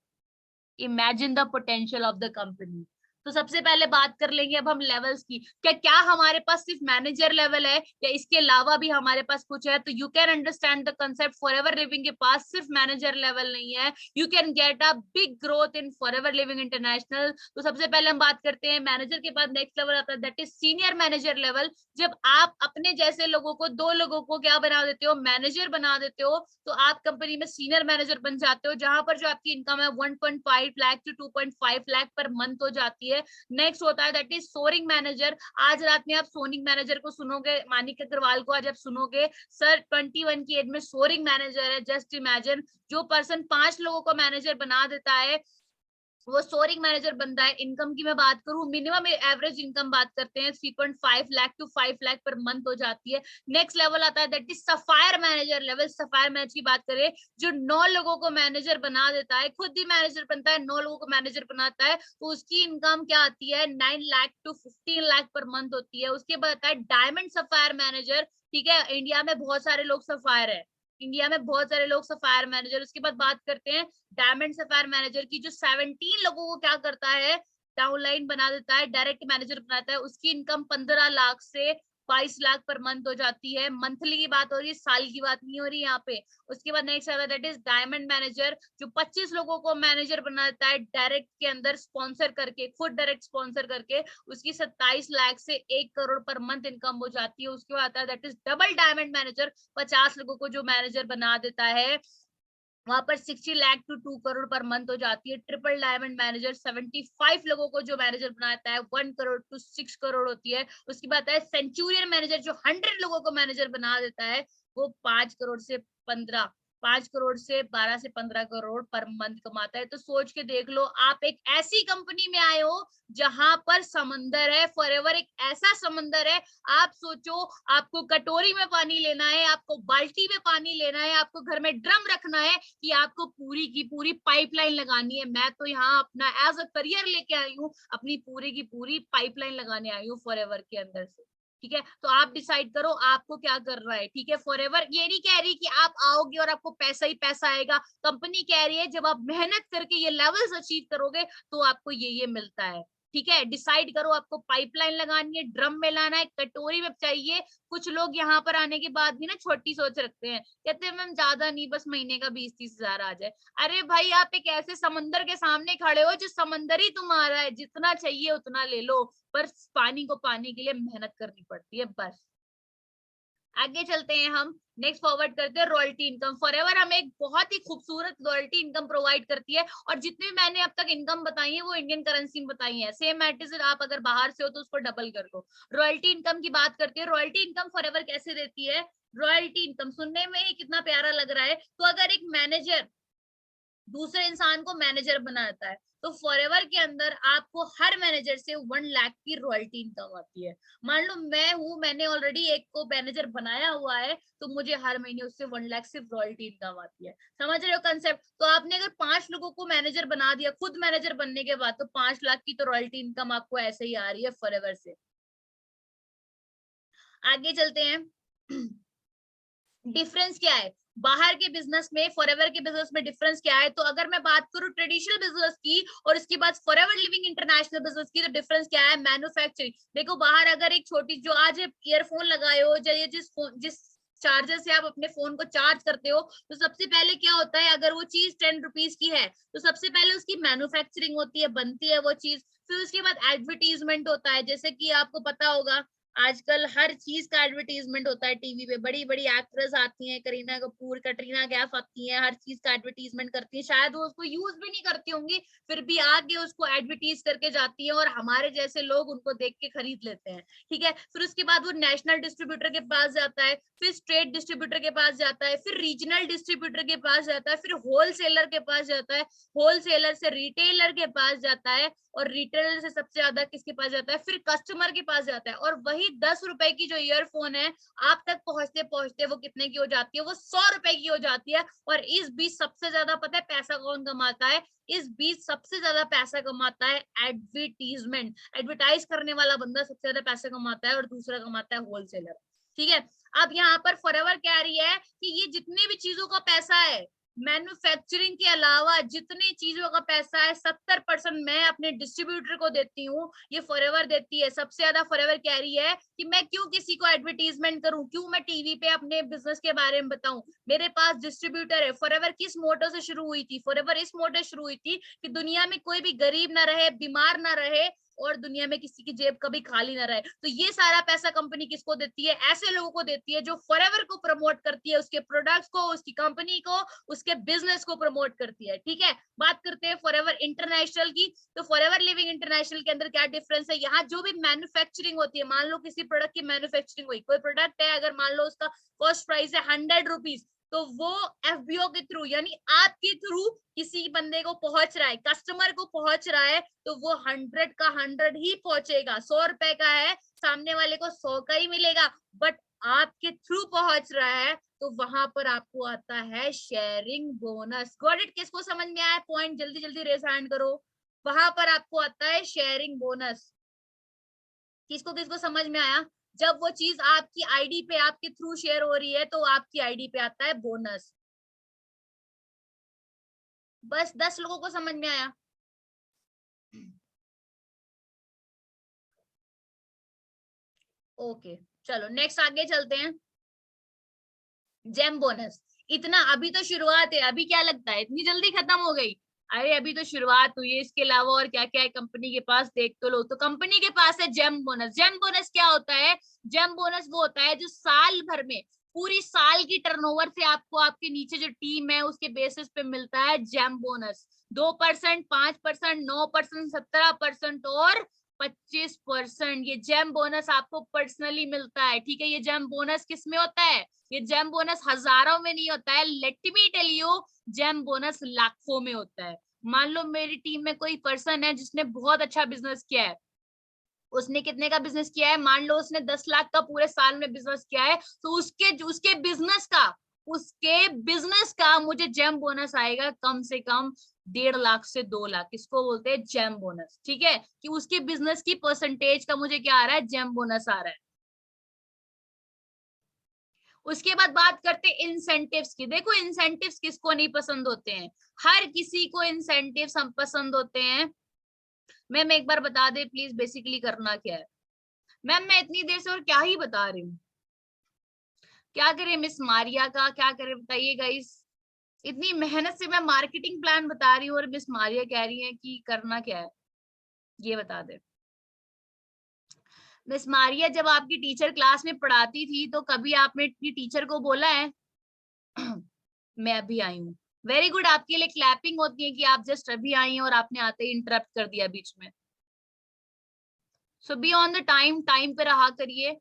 Imagine the potential of the company. तो सबसे पहले बात कर लेंगे अब हम लेवल्स की। क्या हमारे पास सिर्फ मैनेजर लेवल है या इसके अलावा भी हमारे पास कुछ है? तो you can understand the concept, forever living के पास सिर्फ मैनेजर लेवल नहीं है, you can get a big growth in forever living international. तो सबसे पहले हम बात करते हैं मैनेजर के बाद नेक्स्ट लेवल आता है, that is senior manager level. जब आप अपने जैसे लोगों को, 2 लोगों को क्या बना देते हो, मैनेजर बना देते हो, तो आप कंपनी में सीनियर मैनेजर बन जाते हो, जहां पर जो आपकी इनकम है 1.5 lakh to 2.5 lakh per month हो जाती है। नेक्स्ट होता है दैट इज सोरिंग मैनेजर। आज रात में आप सोरिंग मैनेजर को सुनोगे, मानिक अग्रवाल को आज आप सुनोगे, सर 21 की एज में सोरिंग मैनेजर है। जस्ट इमेजिन, जो पर्सन 5 लोगों को मैनेजर बना देता है वो सोरिंग मैनेजर बनता है। इनकम की मैं बात करूं, मिनिमम एवरेज इनकम बात करते हैं 3.5 lakh to 5 lakh per month हो जाती है। नेक्स्ट लेवल आता है that is sapphire manager level. Sapphire manager की बात करें, जो 9 लोगों को मैनेजर बना देता है, खुद ही मैनेजर बनता है, 9 लोगों को मैनेजर बनाता है, तो उसकी इनकम क्या आती है, 9 lakh to 15 lakh per month होती है। उसके बाद आता है डायमंड सफायर मैनेजर। ठीक है, इंडिया में बहुत सारे लोग सफायर है, इंडिया में बहुत सारे लोग सफायर मैनेजर। उसके बाद बात करते हैं डायमंड सफायर मैनेजर की, जो 17 लोगों को क्या करता है, डाउनलाइन बना देता है, डायरेक्ट मैनेजर बनाता है। उसकी इनकम 15 लाख से 22 लाख पर मंथ हो जाती है। मंथली की बात हो रही है, साल की बात नहीं हो रही यहाँ पे। उसके बाद नेक्स्ट आता है दैट इज डायमंड मैनेजर, जो 25 लोगों को मैनेजर बनाता है डायरेक्ट के अंदर, स्पॉन्सर करके, खुद डायरेक्ट स्पॉन्सर करके। उसकी 27 लाख से 1 करोड़ पर मंथ इनकम हो जाती है। उसके बाद आता है that is double diamond manager, 50 लोगों को जो मैनेजर बना देता है, वहां पर 60 lakh to 2 crore per month हो जाती है। ट्रिपल डायमंड मैनेजर 75 लोगों को जो मैनेजर बनाता है, 1 करोड़ टू 6 करोड़ होती है। उसकी बात है सेंचुरियन मैनेजर, जो 100 लोगों को मैनेजर बना देता है, वो 5 करोड़ से 15 5 करोड़ से 12 से 15 करोड़ पर मंथ कमाता है। तो सोच के देख लो, आप एक ऐसी कंपनी में आए हो जहां पर समंदर है, फॉरएवर एक ऐसा समंदर है। आप सोचो, आपको कटोरी में पानी लेना है, आपको बाल्टी में पानी लेना है, आपको घर में ड्रम रखना है, कि आपको पूरी की पूरी पाइपलाइन लगानी है। मैं तो यहाँ अपना एज अ करियर लेके आई हूँ, अपनी पूरी की पूरी पाइपलाइन लगाने आई हूँ फॉरएवर के अंदर से। ठीक है, तो आप डिसाइड करो आपको क्या करना है। ठीक है, फॉरएवर ये नहीं कह रही कि आप आओगे और आपको पैसा ही पैसा आएगा। कंपनी कह रही है जब आप मेहनत करके ये लेवल्स अचीव करोगे तो आपको ये मिलता है। ठीक है, डिसाइड करो, आपको पाइपलाइन लगानी है, ड्रम में लाना है, कटोरी में चाहिए। कुछ लोग यहाँ पर आने के बाद भी ना छोटी सोच रखते हैं, कहते हैं मैम ज्यादा नहीं, बस महीने का 20-30 हजार आ जाए। अरे भाई, आप एक ऐसे समंदर के सामने खड़े हो जो समंदर ही तुम्हारा है, जितना चाहिए उतना ले लो, पर पानी को पाने के लिए मेहनत करनी पड़ती है बस। आगे चलते हैं हम, नेक्स्ट फॉरवर्ड करते हैं रॉयल्टी इनकम। फॉरएवर हमें एक बहुत ही खूबसूरत रॉयल्टी इनकम प्रोवाइड करती है, और जितनी भी मैंने अब तक इनकम बताई है वो इंडियन करेंसी में बताई है। सेम एट आप अगर बाहर से हो तो उसको डबल कर लो। रॉयल्टी इनकम की बात करते हैं, रॉयल्टी इनकम फॉरएवर कैसे देती है? रॉयल्टी इनकम सुनने में ही कितना प्यारा लग रहा है। तो अगर एक मैनेजर दूसरे इंसान को मैनेजर बनाता है, तो फॉरएवर के अंदर आपको हर मैनेजर से 1 लाख की रॉयल्टी इनकम आती है। मान लो मैं हूं, मैंने ऑलरेडी एक को मैनेजर बनाया हुआ है, तो मुझे हर महीने उससे 1 लाख सिर्फ रॉयल्टी इनकम आती है। समझ रहे हो कंसेप्ट? तो आपने अगर 5 लोगों को मैनेजर बना दिया खुद मैनेजर बनने के बाद, तो 5 लाख की तो रॉयल्टी इनकम आपको ऐसे ही आ रही है फॉरएवर से। आगे चलते हैं। डिफरेंस क्या है? बाहर के बिजनेस में, फॉरएवर के बिजनेस में डिफरेंस क्या है? तो अगर मैं बात करूं ट्रेडिशनल बिजनेस की और इसके बाद फॉरएवर लिविंग इंटरनेशनल बिजनेस की, तो डिफरेंस क्या है? मैन्युफैक्चरिंग। देखो बाहर अगर एक छोटी, जो आज ईयरफोन लगाए हो, या जिस चार्जर से आप अपने फोन को चार्ज करते हो, तो सबसे पहले क्या होता है? अगर वो चीज 10 रुपीज की है तो सबसे पहले उसकी मैन्युफैक्चरिंग होती है, बनती है वो चीज, फिर उसके बाद एडवर्टीजमेंट होता है। जैसे कि आपको पता होगा आजकल हर चीज का एडवर्टीजमेंट होता है टीवी पे, बड़ी बड़ी एक्ट्रेस आती हैं, करीना कपूर, कटरीना कैफ आती हैं, हर चीज का एडवर्टीजमेंट करती हैं। शायद वो उसको यूज भी नहीं करती होंगी, फिर भी आगे उसको एडवर्टीज करके जाती है और हमारे जैसे लोग उनको देख के खरीद लेते हैं। ठीक है, फिर उसके बाद वो नेशनल डिस्ट्रीब्यूटर के पास जाता है, फिर स्टेट डिस्ट्रीब्यूटर के पास जाता है, फिर रीजनल डिस्ट्रीब्यूटर के पास जाता है, फिर होलसेलर के पास जाता है, होलसेलर से रिटेलर के पास जाता है, और रिटेलर से सबसे ज्यादा किसके पास जाता है? फिर कस्टमर के पास जाता है। और वही 10 रुपए की जो ईयरफोन है, आप तक पहुंचते पहुंचते वो कितने की हो जाती है? वो 100 रुपए की हो जाती है। और इस बीच सबसे ज्यादा पता है पैसा कौन कमाता है? इस बीच सबसे ज्यादा पैसा कमाता है एडवर्टीजमेंट, एडवर्टाइज करने वाला बंदा सबसे ज्यादा पैसा कमाता है, और दूसरा कमाता है होलसेलर। ठीक है, अब यहाँ पर फॉरएवर कह रही है कि ये जितने भी चीजों का पैसा है, मैन्युफैक्चरिंग के अलावा जितनी चीजों का पैसा है, 70% मैं अपने डिस्ट्रीब्यूटर को देती हूँ, ये फॉरएवर देती है। सबसे ज्यादा फॉरएवर कह रही है कि मैं क्यों किसी को एडवर्टीजमेंट करूं, क्यों मैं टीवी पे अपने बिजनेस के बारे में बताऊं, मेरे पास डिस्ट्रीब्यूटर है। फॉरएवर किस मोटो से शुरू हुई थी? फॉरएवर इस मोटो से शुरू हुई थी कि दुनिया में कोई भी गरीब ना रहे, बीमार ना रहे, और दुनिया में किसी की जेब कभी खाली ना रहे। तो ये सारा पैसा कंपनी किसको देती है? ऐसे लोगों को देती है जो फॉरएवर को प्रमोट करती है, उसके प्रोडक्ट्स को, उसकी कंपनी को, उसके बिजनेस को प्रमोट करती है। ठीक है, बात करते हैं फॉरएवर इंटरनेशनल की। तो फॉरएवर लिविंग इंटरनेशनल के अंदर क्या डिफरेंस है? यहाँ जो भी मैन्युफैक्चरिंग होती है, मान लो किसी प्रोडक्ट की मैन्युफैक्चरिंग हुई, कोई प्रोडक्ट है, अगर मान लो उसका कॉस्ट प्राइस है 100 रुपीज, तो वो एफबीओ के थ्रू, यानी आपके थ्रू किसी बंदे को पहुंच रहा है, कस्टमर को पहुंच रहा है, तो वो 100 का 100 ही पहुंचेगा। 100 रुपए का है, सामने वाले को 100 का ही मिलेगा, बट आपके थ्रू पहुंच रहा है, तो वहां पर आपको आता है शेयरिंग बोनस। Got it? किसको समझ में आया पॉइंट? जल्दी जल्दी रेज हैंड करो। वहां पर आपको आता है शेयरिंग बोनस। किसको किसको समझ में आया? जब वो चीज आपकी आईडी पे, आपके थ्रू शेयर हो रही है, तो आपकी आईडी पे आता है बोनस। बस 10 लोगों को समझ में आया? ओके, चलो नेक्स्ट आगे चलते हैं। Gem bonus. इतना अभी तो शुरुआत है, अभी क्या लगता है इतनी जल्दी खत्म हो गई? अरे अभी तो शुरुआत हुई है, इसके अलावा और क्या क्या है कंपनी के पास, देख तो लो। तो कंपनी के पास है जेम बोनस। जेम बोनस क्या होता है? जेम बोनस वो होता है जो साल भर में, पूरी साल की टर्नओवर से आपको, आपके नीचे जो टीम है उसके बेसिस पे मिलता है जेम बोनस। 2%, 5%, 9%, 17% और 25%। ये जेम बोनस आपको पर्सनली मिलता है। ठीक है, ये जेम बोनस किस में होता है? ये जेम बोनस हजारों में नहीं होता है, let me tell you, gem bonus लाखों में होता है। मान लो मेरी टीम में कोई पर्सन है जिसने बहुत अच्छा बिजनेस किया है, उसने कितने का बिजनेस किया है? मान लो उसने 10 लाख का पूरे साल में बिजनेस किया है, तो उसके उसके बिजनेस का मुझे जेम बोनस आएगा कम से कम 1.5 लाख से 2 लाख। इसको बोलते हैं जेम बोनस। ठीक है, कि उसके बिजनेस की परसेंटेज का मुझे क्या आ रहा है? जेम बोनस आ रहा है। उसके बाद बात करते हैं इंसेंटिव्स की। देखो इंसेंटिव्स किसको नहीं पसंद होते हैं? हर किसी को इंसेंटिव्स हम पसंद होते हैं। मैम एक बार बता दे प्लीज, बेसिकली करना क्या है? मैम मैं इतनी देर से और क्या ही बता रही हूँ, क्या करे मिस मारिया का, क्या करे बताइए गाइस। इतनी मेहनत से मैं मार्केटिंग प्लान बता रही हूँ और मिस मारिया कह रही है कि करना क्या है, ये बता दे। मिस मारिया, जब आपकी टीचर क्लास में पढ़ाती थी तो कभी आपने अपनी टीचर को बोला है मैं अभी आई हूँ? वेरी गुड, आपके लिए क्लैपिंग होती है कि आप जस्ट अभी आई हैं और आपने आते ही इंटरप्ट कर दिया बीच में। So be on the time, time पे रहा करिए।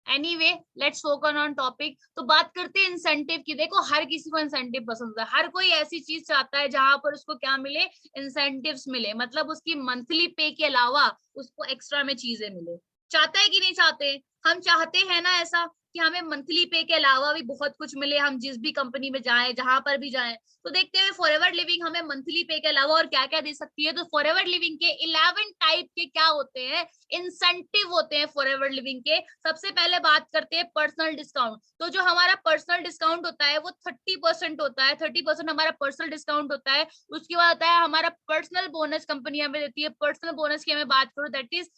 Anyway let's focus on topic. तो बात करते हैं इंसेंटिव की। देखो हर किसी को इंसेंटिव पसंद है, हर कोई ऐसी चीज चाहता है जहां पर उसको क्या मिले? इंसेंटिव्स मिले, मतलब उसकी मंथली पे के अलावा उसको एक्स्ट्रा में चीजें मिले। चाहता है कि नहीं चाहते? हम चाहते हैं ना ऐसा कि हमें मंथली पे के अलावा भी बहुत कुछ मिले, हम जिस भी कंपनी में जाएं, जहां पर भी जाएं। तो देखते हुए फॉरएवर लिविंग हमें मंथली पे के अलावा और क्या क्या दे सकती है। तो फॉरएवर लिविंग के 11 टाइप के क्या होते हैं, इंसेंटिव होते हैं फॉरएवर लिविंग के। सबसे पहले बात करते हैं पर्सनल डिस्काउंट। तो जो हमारा पर्सनल डिस्काउंट होता है वो 30% होता है, 30% हमारा पर्सनल डिस्काउंट होता है। उसके बाद आता है हमारा पर्सनल बोनस, कंपनी हमें देती है। पर्सनल बोनस की हमें बात करो, दैट इज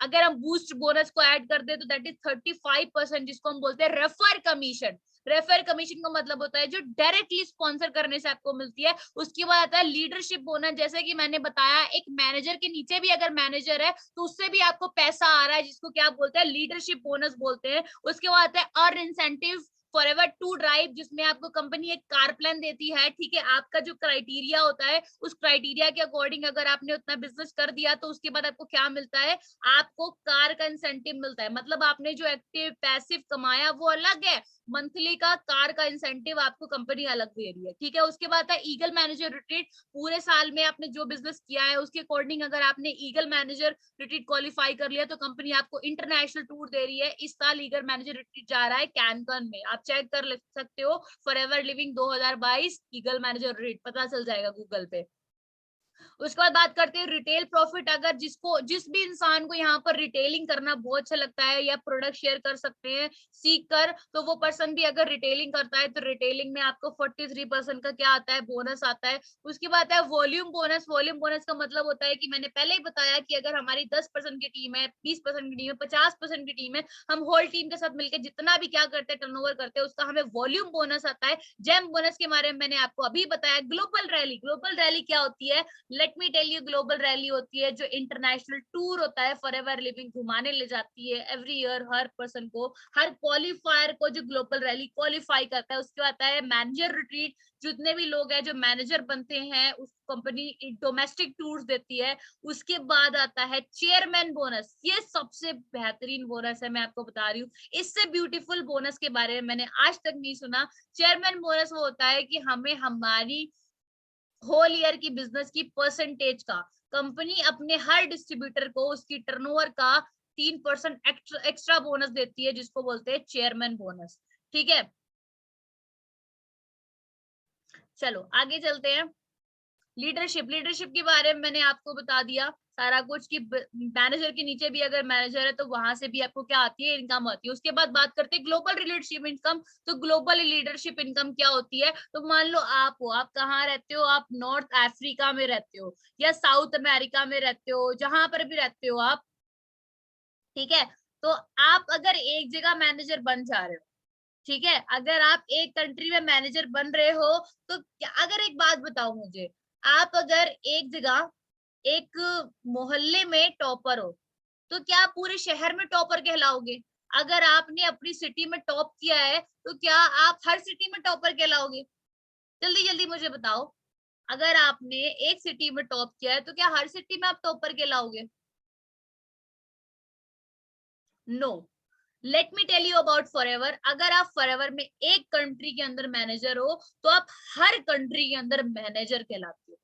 अगर हम बूस्ट बोनस को ऐड कर दे तो दैट इज 35%, जिसको हम बोलते हैं रेफर कमीशन। रेफर कमीशन का मतलब होता है जो डायरेक्टली स्पॉन्सर करने से आपको मिलती है। उसके बाद आता है लीडरशिप बोनस। जैसे कि मैंने बताया, एक मैनेजर के नीचे भी अगर मैनेजर है तो उससे भी आपको पैसा आ रहा है, जिसको क्या बोलते हैं, लीडरशिप बोनस बोलते हैं। उसके बाद आता है earn incentive forever to drive, जिसमें आपको कंपनी एक कार प्लान देती है। ठीक है, आपका जो क्राइटेरिया होता है उस क्राइटेरिया के अकॉर्डिंग अगर आपने उतना बिजनेस कर दिया तो उसके बाद आपको क्या मिलता है, आपको कार का इंसेंटिव मिलता है। मतलब आपने जो एक्टिव पैसिव कमाया वो अलग है, मंथली का कार का इंसेंटिव आपको कंपनी अलग दे रही है। ठीक है, उसके बाद है ईगल मैनेजर रिट्रीट। पूरे साल में आपने जो बिजनेस किया है उसके अकॉर्डिंग अगर आपने ईगल मैनेजर रिट्रीट क्वालिफाई कर लिया तो कंपनी आपको इंटरनेशनल टूर दे रही है। इस साल ईगल मैनेजर रिट्रीट जा रहा है कैनकन में, आप चेक कर सकते हो, forever living 2022 eagle manager retreat, पता चल जाएगा गूगल पे। उसके बाद बात करते हैं रिटेल प्रॉफिट। अगर जिस भी इंसान को यहाँ पर रिटेलिंग करना बहुत अच्छा लगता है या प्रोडक्ट शेयर कर सकते हैं सीख कर, तो वो पर्सन भी अगर रिटेलिंग करता है तो रिटेलिंग में आपको 43% का क्या आता है, बोनस आता है। उसके बाद है वॉल्यूम बोनस। वॉल्यूम बोनस का मतलब होता है कि मैंने पहले ही बताया कि अगर हमारी 10% की टीम है, 20% की टीम है, 50% की टीम है, हम होल टीम के साथ मिलकर जितना भी क्या करते हैं, टर्नओवर करते हैं, उसका हमें वॉल्यूम बोनस आता है। जेम बोनस के बारे में मैंने आपको अभी बताया। ग्लोबल रैली, ग्लोबल रैली क्या होती है, let me tell you. Global rally होती है जो इंटरनेशनल टूर होता है, फॉरएवर लिविंग घुमाने ले जाती है एवरी ईयर हर पर्सन को, हर क्वालिफायर को जो ग्लोबल रैली क्वालिफाई करता है। उसके बाद आता है मैनेजर रिट्रीट। जितने भी लोग हैं जो मैनेजर बनते हैं उस कंपनी डोमेस्टिक टूर्स देती है। उसके बाद आता है चेयरमैन बोनस। ये सबसे बेहतरीन बोनस है, मैं आपको बता रही हूँ। इससे ब्यूटीफुल बोनस के बारे में मैंने आज तक नहीं सुना। चेयरमैन बोनस वो होता है कि हमें हमारी होल ईयर की बिजनेस की परसेंटेज का कंपनी अपने हर डिस्ट्रीब्यूटर को उसकी टर्नओवर का 3% एक्स्ट्रा बोनस देती है, जिसको बोलते हैं चेयरमैन बोनस। ठीक है, चलो आगे चलते हैं। लीडरशिप, लीडरशिप के बारे में मैंने आपको बता दिया सारा कुछ कि मैनेजर के नीचे भी अगर मैनेजर है तो वहां से भी आपको क्या आती है, इनकम आती है। उसके बाद बात करते हैं ग्लोबल लीडरशिप इनकम। तो ग्लोबल लीडरशिप इनकम क्या होती है, तो मान लो आप हो, आप कहाँ रहते हो, आप नॉर्थ अफ्रीका में रहते हो या साउथ अमेरिका में रहते हो, जहां पर भी रहते हो आप। ठीक है, तो आप अगर एक जगह मैनेजर बन जा रहे हो, ठीक है, अगर आप एक कंट्री में मैनेजर बन रहे हो तो क्या, अगर एक बात बताओ मुझे, आप अगर एक जगह एक मोहल्ले में टॉपर हो तो क्या आप पूरे शहर में टॉपर कहलाओगे? अगर आपने अपनी सिटी में टॉप किया है तो क्या आप हर सिटी में टॉपर कहलाओगे? जल्दी जल्दी मुझे बताओ। अगर आपने एक सिटी में टॉप किया है तो क्या हर सिटी में आप टॉपर कहलाओगे? No. Let me tell you about Forever. अगर आप फॉरएवर में एक कंट्री के अंदर मैनेजर हो तो आप हर कंट्री के अंदर मैनेजर कहलाते हो।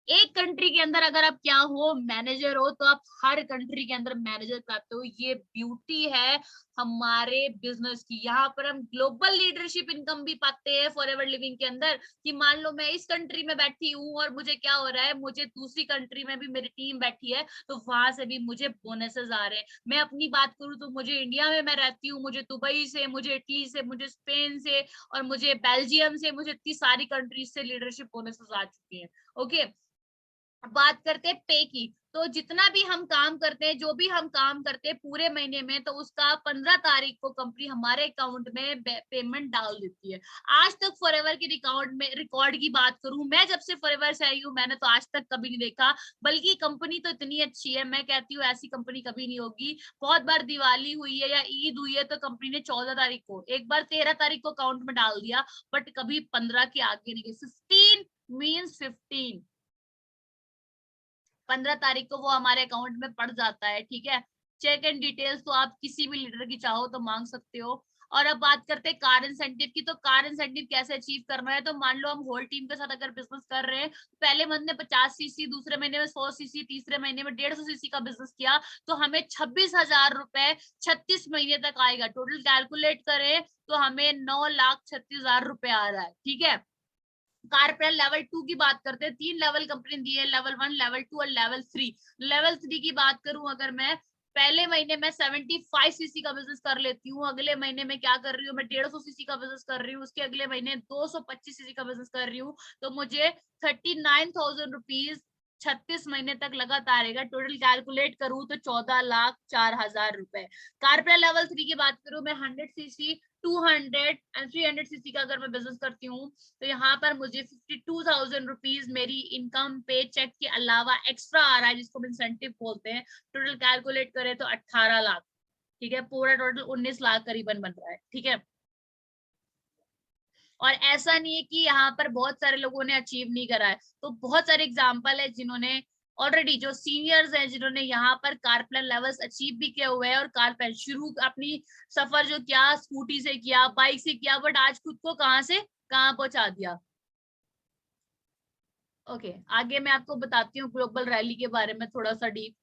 एक कंट्री के अंदर अगर आप क्या हो, मैनेजर हो, तो आप हर कंट्री के अंदर मैनेजर पाते हो। ये ब्यूटी है हमारे बिजनेस की। यहाँ पर हम ग्लोबल लीडरशिप इनकम भी पाते हैं फॉरएवर लिविंग के अंदर, कि मान लो मैं इस कंट्री में बैठी हूँ और मुझे क्या हो रहा है, मुझे दूसरी कंट्री में भी मेरी टीम बैठी है तो वहां से भी मुझे बोनसेस आ रहे हैं। मैं अपनी बात करूँ तो मुझे इंडिया में मैं रहती हूँ, मुझे दुबई से, मुझे इटली से, मुझे स्पेन से और मुझे बेल्जियम से, मुझे इतनी सारी कंट्रीज से लीडरशिप बोनसेस आ चुके हैं। ओके, बात करते हैं पे की। तो जितना भी हम काम करते हैं, जो भी हम काम करते हैं पूरे महीने में, तो उसका 15 तारीख को कंपनी हमारे अकाउंट में पेमेंट डाल देती है। आज तक फॉरएवर की रिकॉर्ड में, रिकॉर्ड की बात करूं, मैं जब से फॉरएवर से आई हूँ मैंने तो आज तक कभी नहीं देखा। बल्कि कंपनी तो इतनी अच्छी है, मैं कहती हूँ ऐसी कंपनी कभी नहीं होगी। बहुत बार दिवाली हुई है या ईद हुई है तो कंपनी ने 14 तारीख को, एक बार 13 तारीख को अकाउंट में डाल दिया, बट कभी 15 के आगे नहीं गई। 15 मीन्स 15, 15 तारीख को वो हमारे अकाउंट में पड़ जाता है। ठीक है, चेक एंड डिटेल्स तो आप किसी भी लीडर की चाहो तो मांग सकते हो। और अब बात करते हैं कार इंसेंटिव की। तो कार इंसेंटिव कैसे अचीव करना है, तो मान लो हम होल टीम के साथ अगर बिजनेस कर रहे हैं, पहले महीने में 50 सीसी, दूसरे महीने में 100 सीसी, तीसरे महीने में 150 सीसी का बिजनेस किया, तो हमें 26,000 रुपए 36 महीने तक आएगा। टोटल कैलकुलेट करें तो हमें 9,36,000 रुपए आ रहा है। ठीक है, कारपेंटर लेवल 2 की बात करते हैं। 3 लेवल कंपनी दी है, लेवल 1, लेवल 2 और लेवल 3। लेवल 3 की बात करूं अगर मैं, पहले महीने में 75 सीसी का बिजनेस कर लेती हूँ, अगले महीने में क्या कर रही हूँ मैं 150 सीसी का बिजनेस कर रही हूँ, उसके अगले महीने 225 सीसी का बिजनेस कर रही हूँ, तो मुझे 39,000 रुपीज 36 महीने तक लगातार आएगा। टोटल कैलकुलेट करूं तो 14,04,000 रुपए। कारपेंटर लेवल 3 की बात करूं मैं, 100 सीसी, 200 एंड 300 सीसी का अगर मैं बिजनेस करती हूँ, तो यहाँ पर मुझे 52,000 रुपीज मेरी इनकम पे चेक के अलावा एक्स्ट्रा आ रहा है, जिसको हम इंसेंटिव बोलते हैं। टोटल कैलकुलेट करें तो 18 लाख। ठीक है, पूरा टोटल 19 लाख करीबन बन रहा है। ठीक है, और ऐसा नहीं है कि यहाँ पर बहुत सारे लोगों ने अचीव नहीं करा है, तो बहुत सारे एग्जाम्पल है जिन्होंने ऑलरेडी, जो सीनियर्स हैं जिन्होंने यहाँ पर कारप्लेन लेवल्स अचीव भी किए हुए हैं, और कारप्लेन शुरू अपनी सफर जो किया स्कूटी से किया, बाइक से किया, बट आज खुद को कहाँ से कहाँ पहुंचा दिया। ओके, आगे मैं आपको बताती हूँ ग्लोबल रैली के बारे में थोड़ा सा डीप।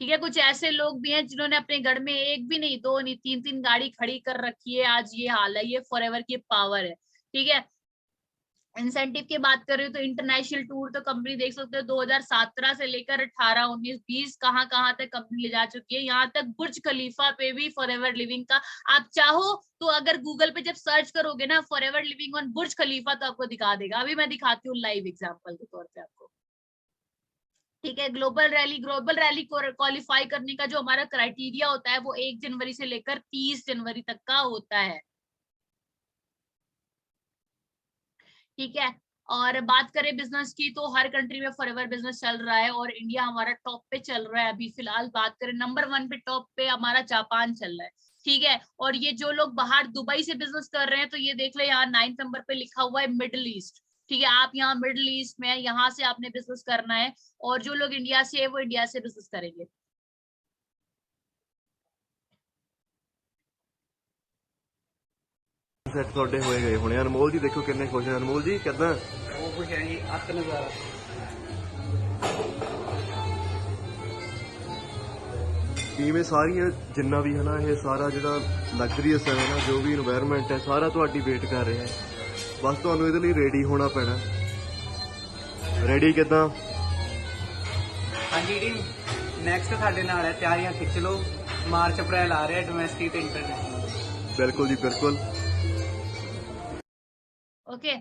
ठीक है, कुछ ऐसे लोग भी हैं जिन्होंने अपने घर में एक भी नहीं, दो नहीं, तीन तीन गाड़ी खड़ी कर रखी है, आज ये हाल है। ये फॉरएवर की पावर है। ठीक है, इंसेंटिव की बात कर रही हूँ तो इंटरनेशनल टूर तो कंपनी देख सकते हो 2017 से लेकर 18, 19, 20 कहाँ कहाँ तक कंपनी ले जा चुकी है। यहाँ तक बुर्ज खलीफा पे भी फॉरएवर लिविंग का, आप चाहो तो अगर गूगल पे जब सर्च करोगे ना फॉरएवर लिविंग ऑन बुर्ज खलीफा, तो आपको दिखा देगा। अभी मैं दिखाती हूँ लाइव एग्जाम्पल के तौर पे आपको। ठीक है, ग्लोबल रैली क्वालिफाई करने का जो हमारा क्राइटेरिया होता है वो 1 जनवरी से लेकर 30 जनवरी तक का होता है। ठीक है, और बात करें बिजनेस की, तो हर कंट्री में फॉरएवर बिजनेस चल रहा है, और इंडिया हमारा टॉप पे चल रहा है। अभी फिलहाल बात करें नंबर 1 पे, टॉप पे हमारा जापान चल रहा है। ठीक है, और ये जो लोग बाहर दुबई से बिजनेस कर रहे हैं, तो ये देख ले यहाँ 9 नंबर पे लिखा हुआ है मिडिल ईस्ट। ठीक है, आप यहाँ मिडिल ईस्ट में, यहाँ से आपने बिजनेस करना है, और जो लोग इंडिया से है वो इंडिया से बिजनेस करेंगे। ਸੈੱਟ ਤੁਹਾਡੇ ਹੋਏ ਗਏ ਹੋਣੇ। ਅਨਮੋਲ ਜੀ ਦੇਖੋ ਕਿੰਨੇ ਖੁਸ਼ ਹੈ। ਅਨਮੋਲ ਜੀ ਕਿੱਦਾਂ? ਉਹ ਕੁਛ ਹੈ ਜੀ, ਅੱਤ ਨਜ਼ਾਰਾ। ਇਵੇਂ ਸਾਰੀਆਂ ਜਿੰਨਾ ਵੀ ਹੈ ਨਾ, ਇਹ ਸਾਰਾ ਜਿਹੜਾ ਲਗਜ਼ਰੀਅਸ ਹੈ ਨਾ, ਜੋ ਵੀ ਇਨਵਾਇਰਨਮੈਂਟ ਹੈ, ਸਾਰਾ ਤੁਹਾਡੀ ਵੇਟ ਕਰ ਰਿਹਾ ਹੈ। ਬਸ ਤੁਹਾਨੂੰ ਇਹਦੇ ਲਈ ਰੈਡੀ ਹੋਣਾ ਪੈਣਾ। ਰੈਡੀ ਕਿੱਦਾਂ? ਹਾਂਜੀ ਟੀਮ, ਨੈਕਸਟ ਸਾਡੇ ਨਾਲ ਹੈ, ਤਿਆਰੀਆਂ ਖਿੱਚ ਲਓ। ਮਾਰਚ ਅਪ੍ਰੈਲ ਆ ਰਿਹਾ, ਡੋਮੈਸਟਿਕ ਤੇ ਇੰਟਰਨੈਸ਼ਨਲ। ਬਿਲकुल जी बिल्कुल। ओके,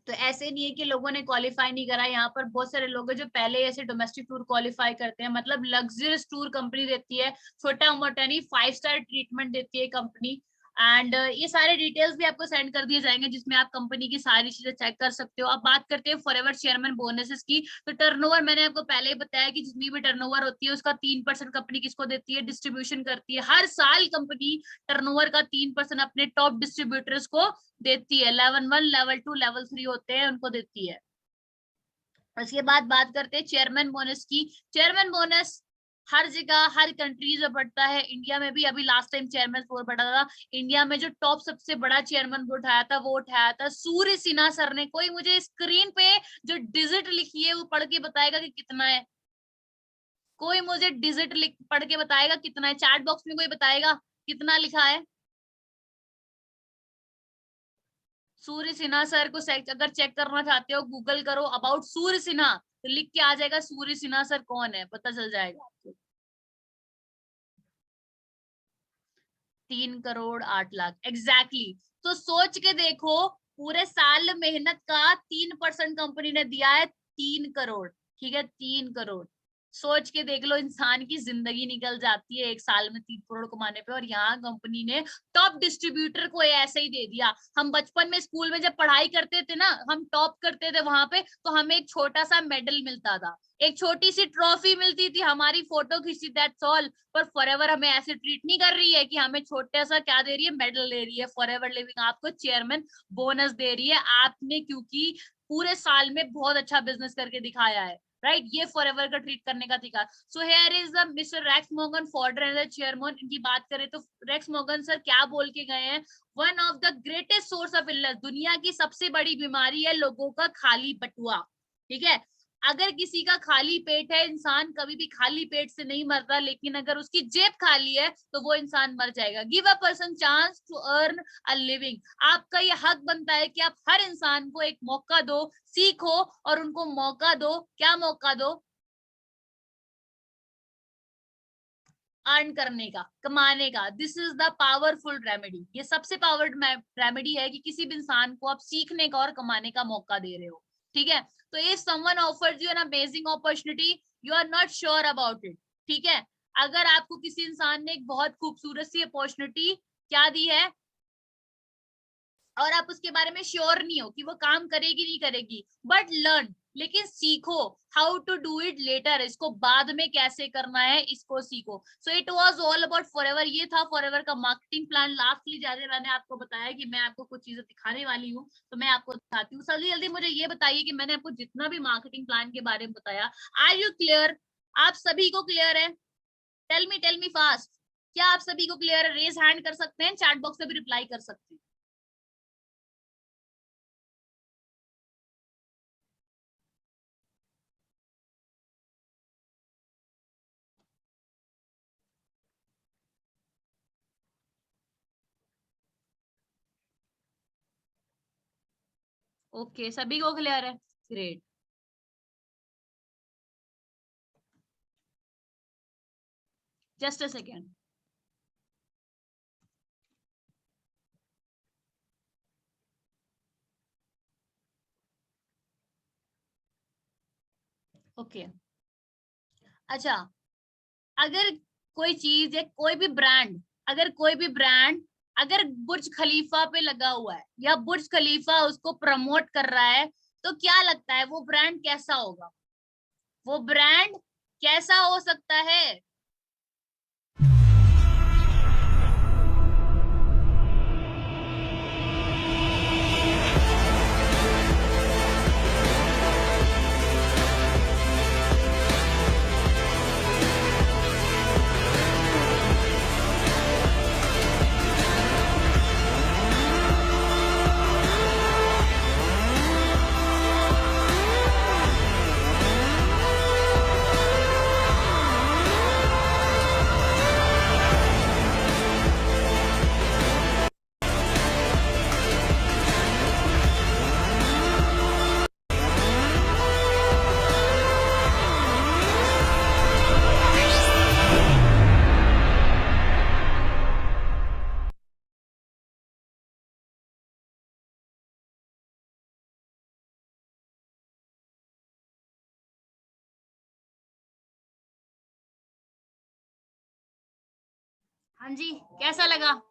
तो ऐसे नहीं है कि लोगों ने क्वालिफाई नहीं करा। यहाँ पर बहुत सारे लोग हैं जो पहले ऐसे डोमेस्टिक टूर क्वालिफाई करते हैं, मतलब लग्जरियस टूर कंपनी देती है, छोटा मोटा नहीं, 5 स्टार ट्रीटमेंट देती है कंपनी। एंड ये सारे डिटेल्स भी आपको सेंड कर दिए जाएंगे, जिसमें आप कंपनी की सारी चीजें चेक कर सकते हो। अब बात करते हैं फॉरएवर चेयरमैन बोनसेस की। तो टर्नओवर मैंने आपको पहले ही बताया कि जितनी भी टर्नओवर होती है उसका 3% कंपनी किसको देती है, डिस्ट्रीब्यूशन करती है। हर साल कंपनी टर्नओवर का 3% अपने टॉप डिस्ट्रीब्यूटर्स को देती है। लेवल 1, लेवल 2, लेवल 3 होते हैं, उनको देती है। उसके बाद बात करते हैं चेयरमैन बोनस की। चेयरमैन बोनस हर जगह हर कंट्रीज में बढ़ता है, इंडिया में भी अभी लास्ट टाइम चेयरमैन बोर्ड बढ़ा था। इंडिया में जो टॉप सबसे बड़ा चेयरमैन बोर्ड उठाया था वो उठाया था सूर्य सिन्हा सर ने। कोई मुझे स्क्रीन पे जो डिजिट लिखी है वो पढ़ के बताएगा कि कितना है? कोई मुझे डिजिट लिख पढ़ के बताएगा कितना है? चैट बॉक्स में कोई बताएगा कितना लिखा है? सूर्य सिन्हा सर को अगर चेक करना चाहते हो, गूगल करो अबाउट सूर्य सिन्हा, तो लिख के आ जाएगा सूर्य सिन्हा सर कौन है, पता चल जाएगा आपको। 3,08,00,000 एग्जैक्टली। तो सोच के देखो, पूरे साल मेहनत का 3% कंपनी ने दिया है 3 करोड़। ठीक है, 3 करोड़। सोच के देख लो, इंसान की जिंदगी निकल जाती है एक साल में 3 करोड़ कमाने पे, और यहाँ कंपनी ने टॉप डिस्ट्रीब्यूटर को ऐसे ही दे दिया। हम बचपन में स्कूल में जब पढ़ाई करते थे ना, हम टॉप करते थे वहां पे, तो हमें एक छोटा सा मेडल मिलता था, एक छोटी सी ट्रॉफी मिलती थी, हमारी फोटो खींची, दैट्स ऑल। पर फॉरएवर हमें ऐसे ट्रीट नहीं कर रही है कि हमें छोटा सा क्या दे रही है, मेडल दे रही है। फॉरएवर लिविंग आपको चेयरमैन बोनस दे रही है, आपने क्योंकि पूरे साल में बहुत अच्छा बिजनेस करके दिखाया है। राइट, ये फॉरएवर का ट्रीट करने का तरीका। So here is the mister Rex मॉर्गन फॉर्डर एंड द चेयरमैन। इनकी बात करें तो रेक्स मॉर्गन सर क्या बोल के गए हैं, one of the greatest source of illness, दुनिया की सबसे बड़ी बीमारी है लोगों का खाली बटुआ, ठीक है। अगर किसी का खाली पेट है, इंसान कभी भी खाली पेट से नहीं मरता, लेकिन अगर उसकी जेब खाली है तो वो इंसान मर जाएगा। Give a person chance to earn a living. आपका ये हक बनता है कि आप हर इंसान को एक मौका दो, सीखो और उनको मौका दो। क्या मौका दो? अर्न करने का, कमाने का। This is the powerful remedy. ये सबसे पावरफुल रेमेडी है कि किसी भी इंसान को आप सीखने का और कमाने का मौका दे रहे हो, ठीक है। तो if someone offers you an amazing opportunity, you are not sure about it, ठीक है। अगर आपको किसी इंसान ने एक बहुत खूबसूरत सी अपॉर्चुनिटी क्या दी है और आप उसके बारे में श्योर नहीं हो कि वो काम करेगी नहीं करेगी, बट लर्न, लेकिन सीखो how to do it later, इसको बाद में कैसे करना है इसको सीखो। So it was all about forever. ये था फॉरएवर का मार्केटिंग प्लान। लास्टली जैसे मैंने आपको बताया कि मैं आपको कुछ चीजें दिखाने वाली हूँ, तो मैं आपको दिखाती हूँ। जल्दी जल्दी मुझे ये बताइए कि मैंने आपको जितना भी मार्केटिंग प्लान के बारे में बताया, आर यू क्लियर? आप सभी को क्लियर है? Tell me fast. क्या आप सभी को क्लियर है? रेज हैंड कर सकते हैं, चैट बॉक्स में भी रिप्लाई कर सकते हैं। ओके, सभी को क्लियर है? Great. Just a second. Okay, अच्छा, अगर कोई चीज है, कोई भी ब्रांड, अगर बुर्ज खलीफा पे लगा हुआ है या बुर्ज खलीफा उसको प्रमोट कर रहा है, तो क्या लगता है वो ब्रांड कैसा होगा? वो ब्रांड कैसा हो सकता है? हाँ जी, कैसा लगा?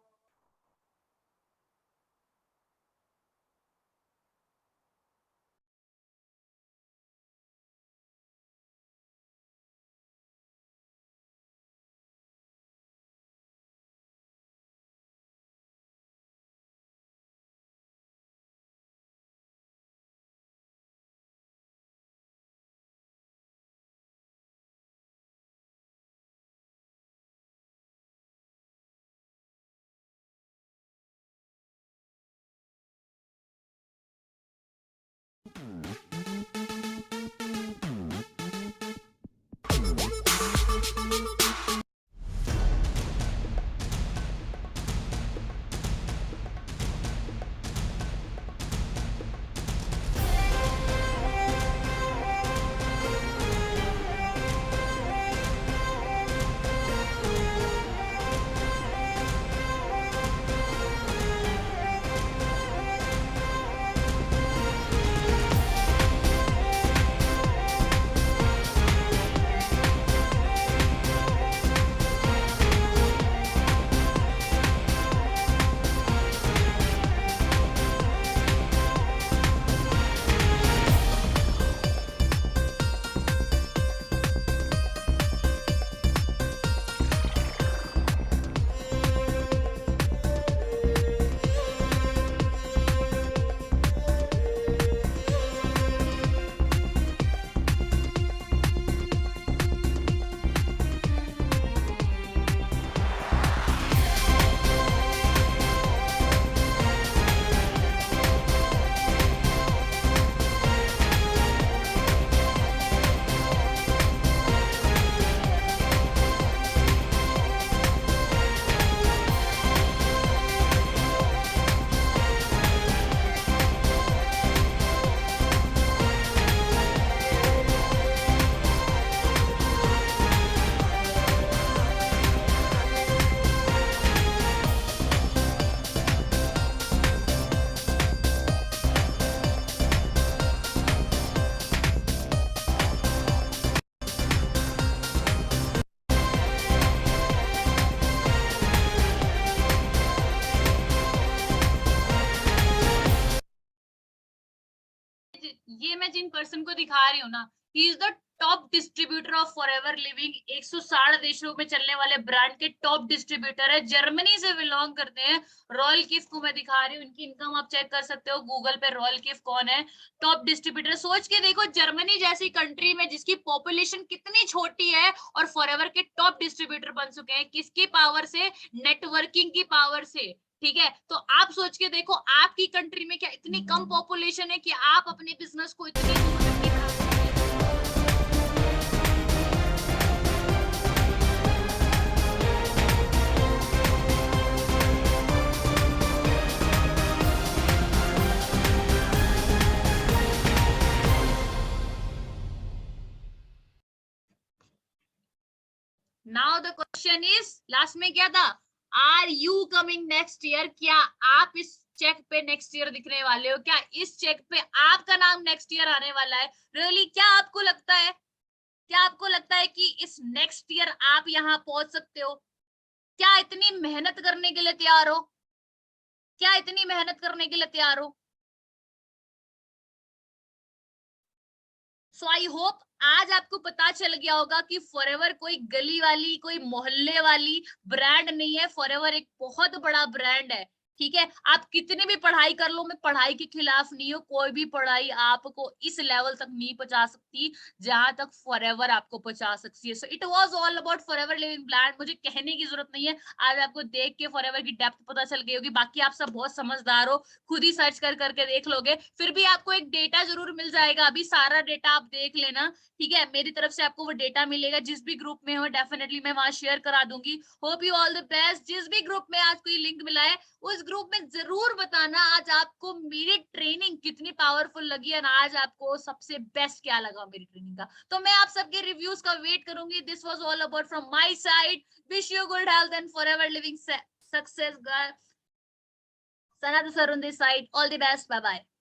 ये मैं जिन पर्सन को दिखा रही हूँ ना, he is the top distributor of forever living. 160 देशों में चलने वाले ब्रांड के टॉप डिस्ट्रीब्यूटर है, जर्मनी से बिलोंग करते हैं। रॉयल किफ को मैं दिखा रही हूँ, इनकी इनकम आप चेक कर सकते हो गूगल पे, रॉयल किफ कौन है, टॉप डिस्ट्रीब्यूटर। सोच के देखो, जर्मनी जैसी कंट्री में जिसकी पॉपुलेशन कितनी छोटी है और फॉरएवर के टॉप डिस्ट्रीब्यूटर बन चुके हैं, किसकी पावर से? नेटवर्किंग की पावर से। ठीक है, तो आप सोच के देखो, आपकी कंट्री में क्या इतनी कम पॉपुलेशन है कि आप अपने बिजनेस को इतनी दूर तक नहीं बढ़ा सकते? Now the question is, last में क्या था? Are you coming next year? क्या आप इस चेक पे नेक्स्ट ईयर दिखने वाले हो? क्या इस चेक पे आपका नाम नेक्स्ट ईयर आने वाला है? रियली क्या आपको लगता है? क्या आपको लगता है कि इस नेक्स्ट ईयर आप यहाँ पहुंच सकते हो? क्या इतनी मेहनत करने के लिए तैयार हो? क्या इतनी मेहनत करने के लिए तैयार हो? सो आई होप आज आपको पता चल गया होगा कि फॉरएवर कोई गली वाली, कोई मोहल्ले वाली ब्रांड नहीं है। फॉरएवर एक बहुत बड़ा ब्रांड है। ठीक है, आप कितनी भी पढ़ाई कर लो, मैं पढ़ाई के खिलाफ नहीं हूँ। कोई भी पढ़ाई आपको इस लेवल तक नहीं पहुंचा सकती जहां तक फॉरएवर आपको पहुंचा सकती है। सो it was all about forever living brand. मुझे कहने की जरूरत नहीं है, आज आपको देख के फॉरएवर की डेप्थ पता चल गई होगी। बाकी आप सब बहुत समझदार हो, खुद ही सर्च कर करके देख लोगे, फिर भी आपको एक डेटा जरूर मिल जाएगा। अभी सारा डेटा आप देख लेना, ठीक है? मेरी तरफ से आपको वो डेटा मिलेगा, जिस भी ग्रुप में हो डेफिनेटली मैं वहां शेयर करा दूंगी। Hope you all the best. जिस भी ग्रुप में आज कोई लिंक मिला है, उस ग्रुप में जरूर बताना आज आपको मेरी ट्रेनिंग कितनी पावरफुल लगी और आज आपको सबसे बेस्ट क्या लगा मेरी ट्रेनिंग का। तो मैं आप सबके रिव्यूज का वेट करूंगी। This was all about from my side. Wish you good health and forever living success. Sanat sir on this side. All the best. Bye bye.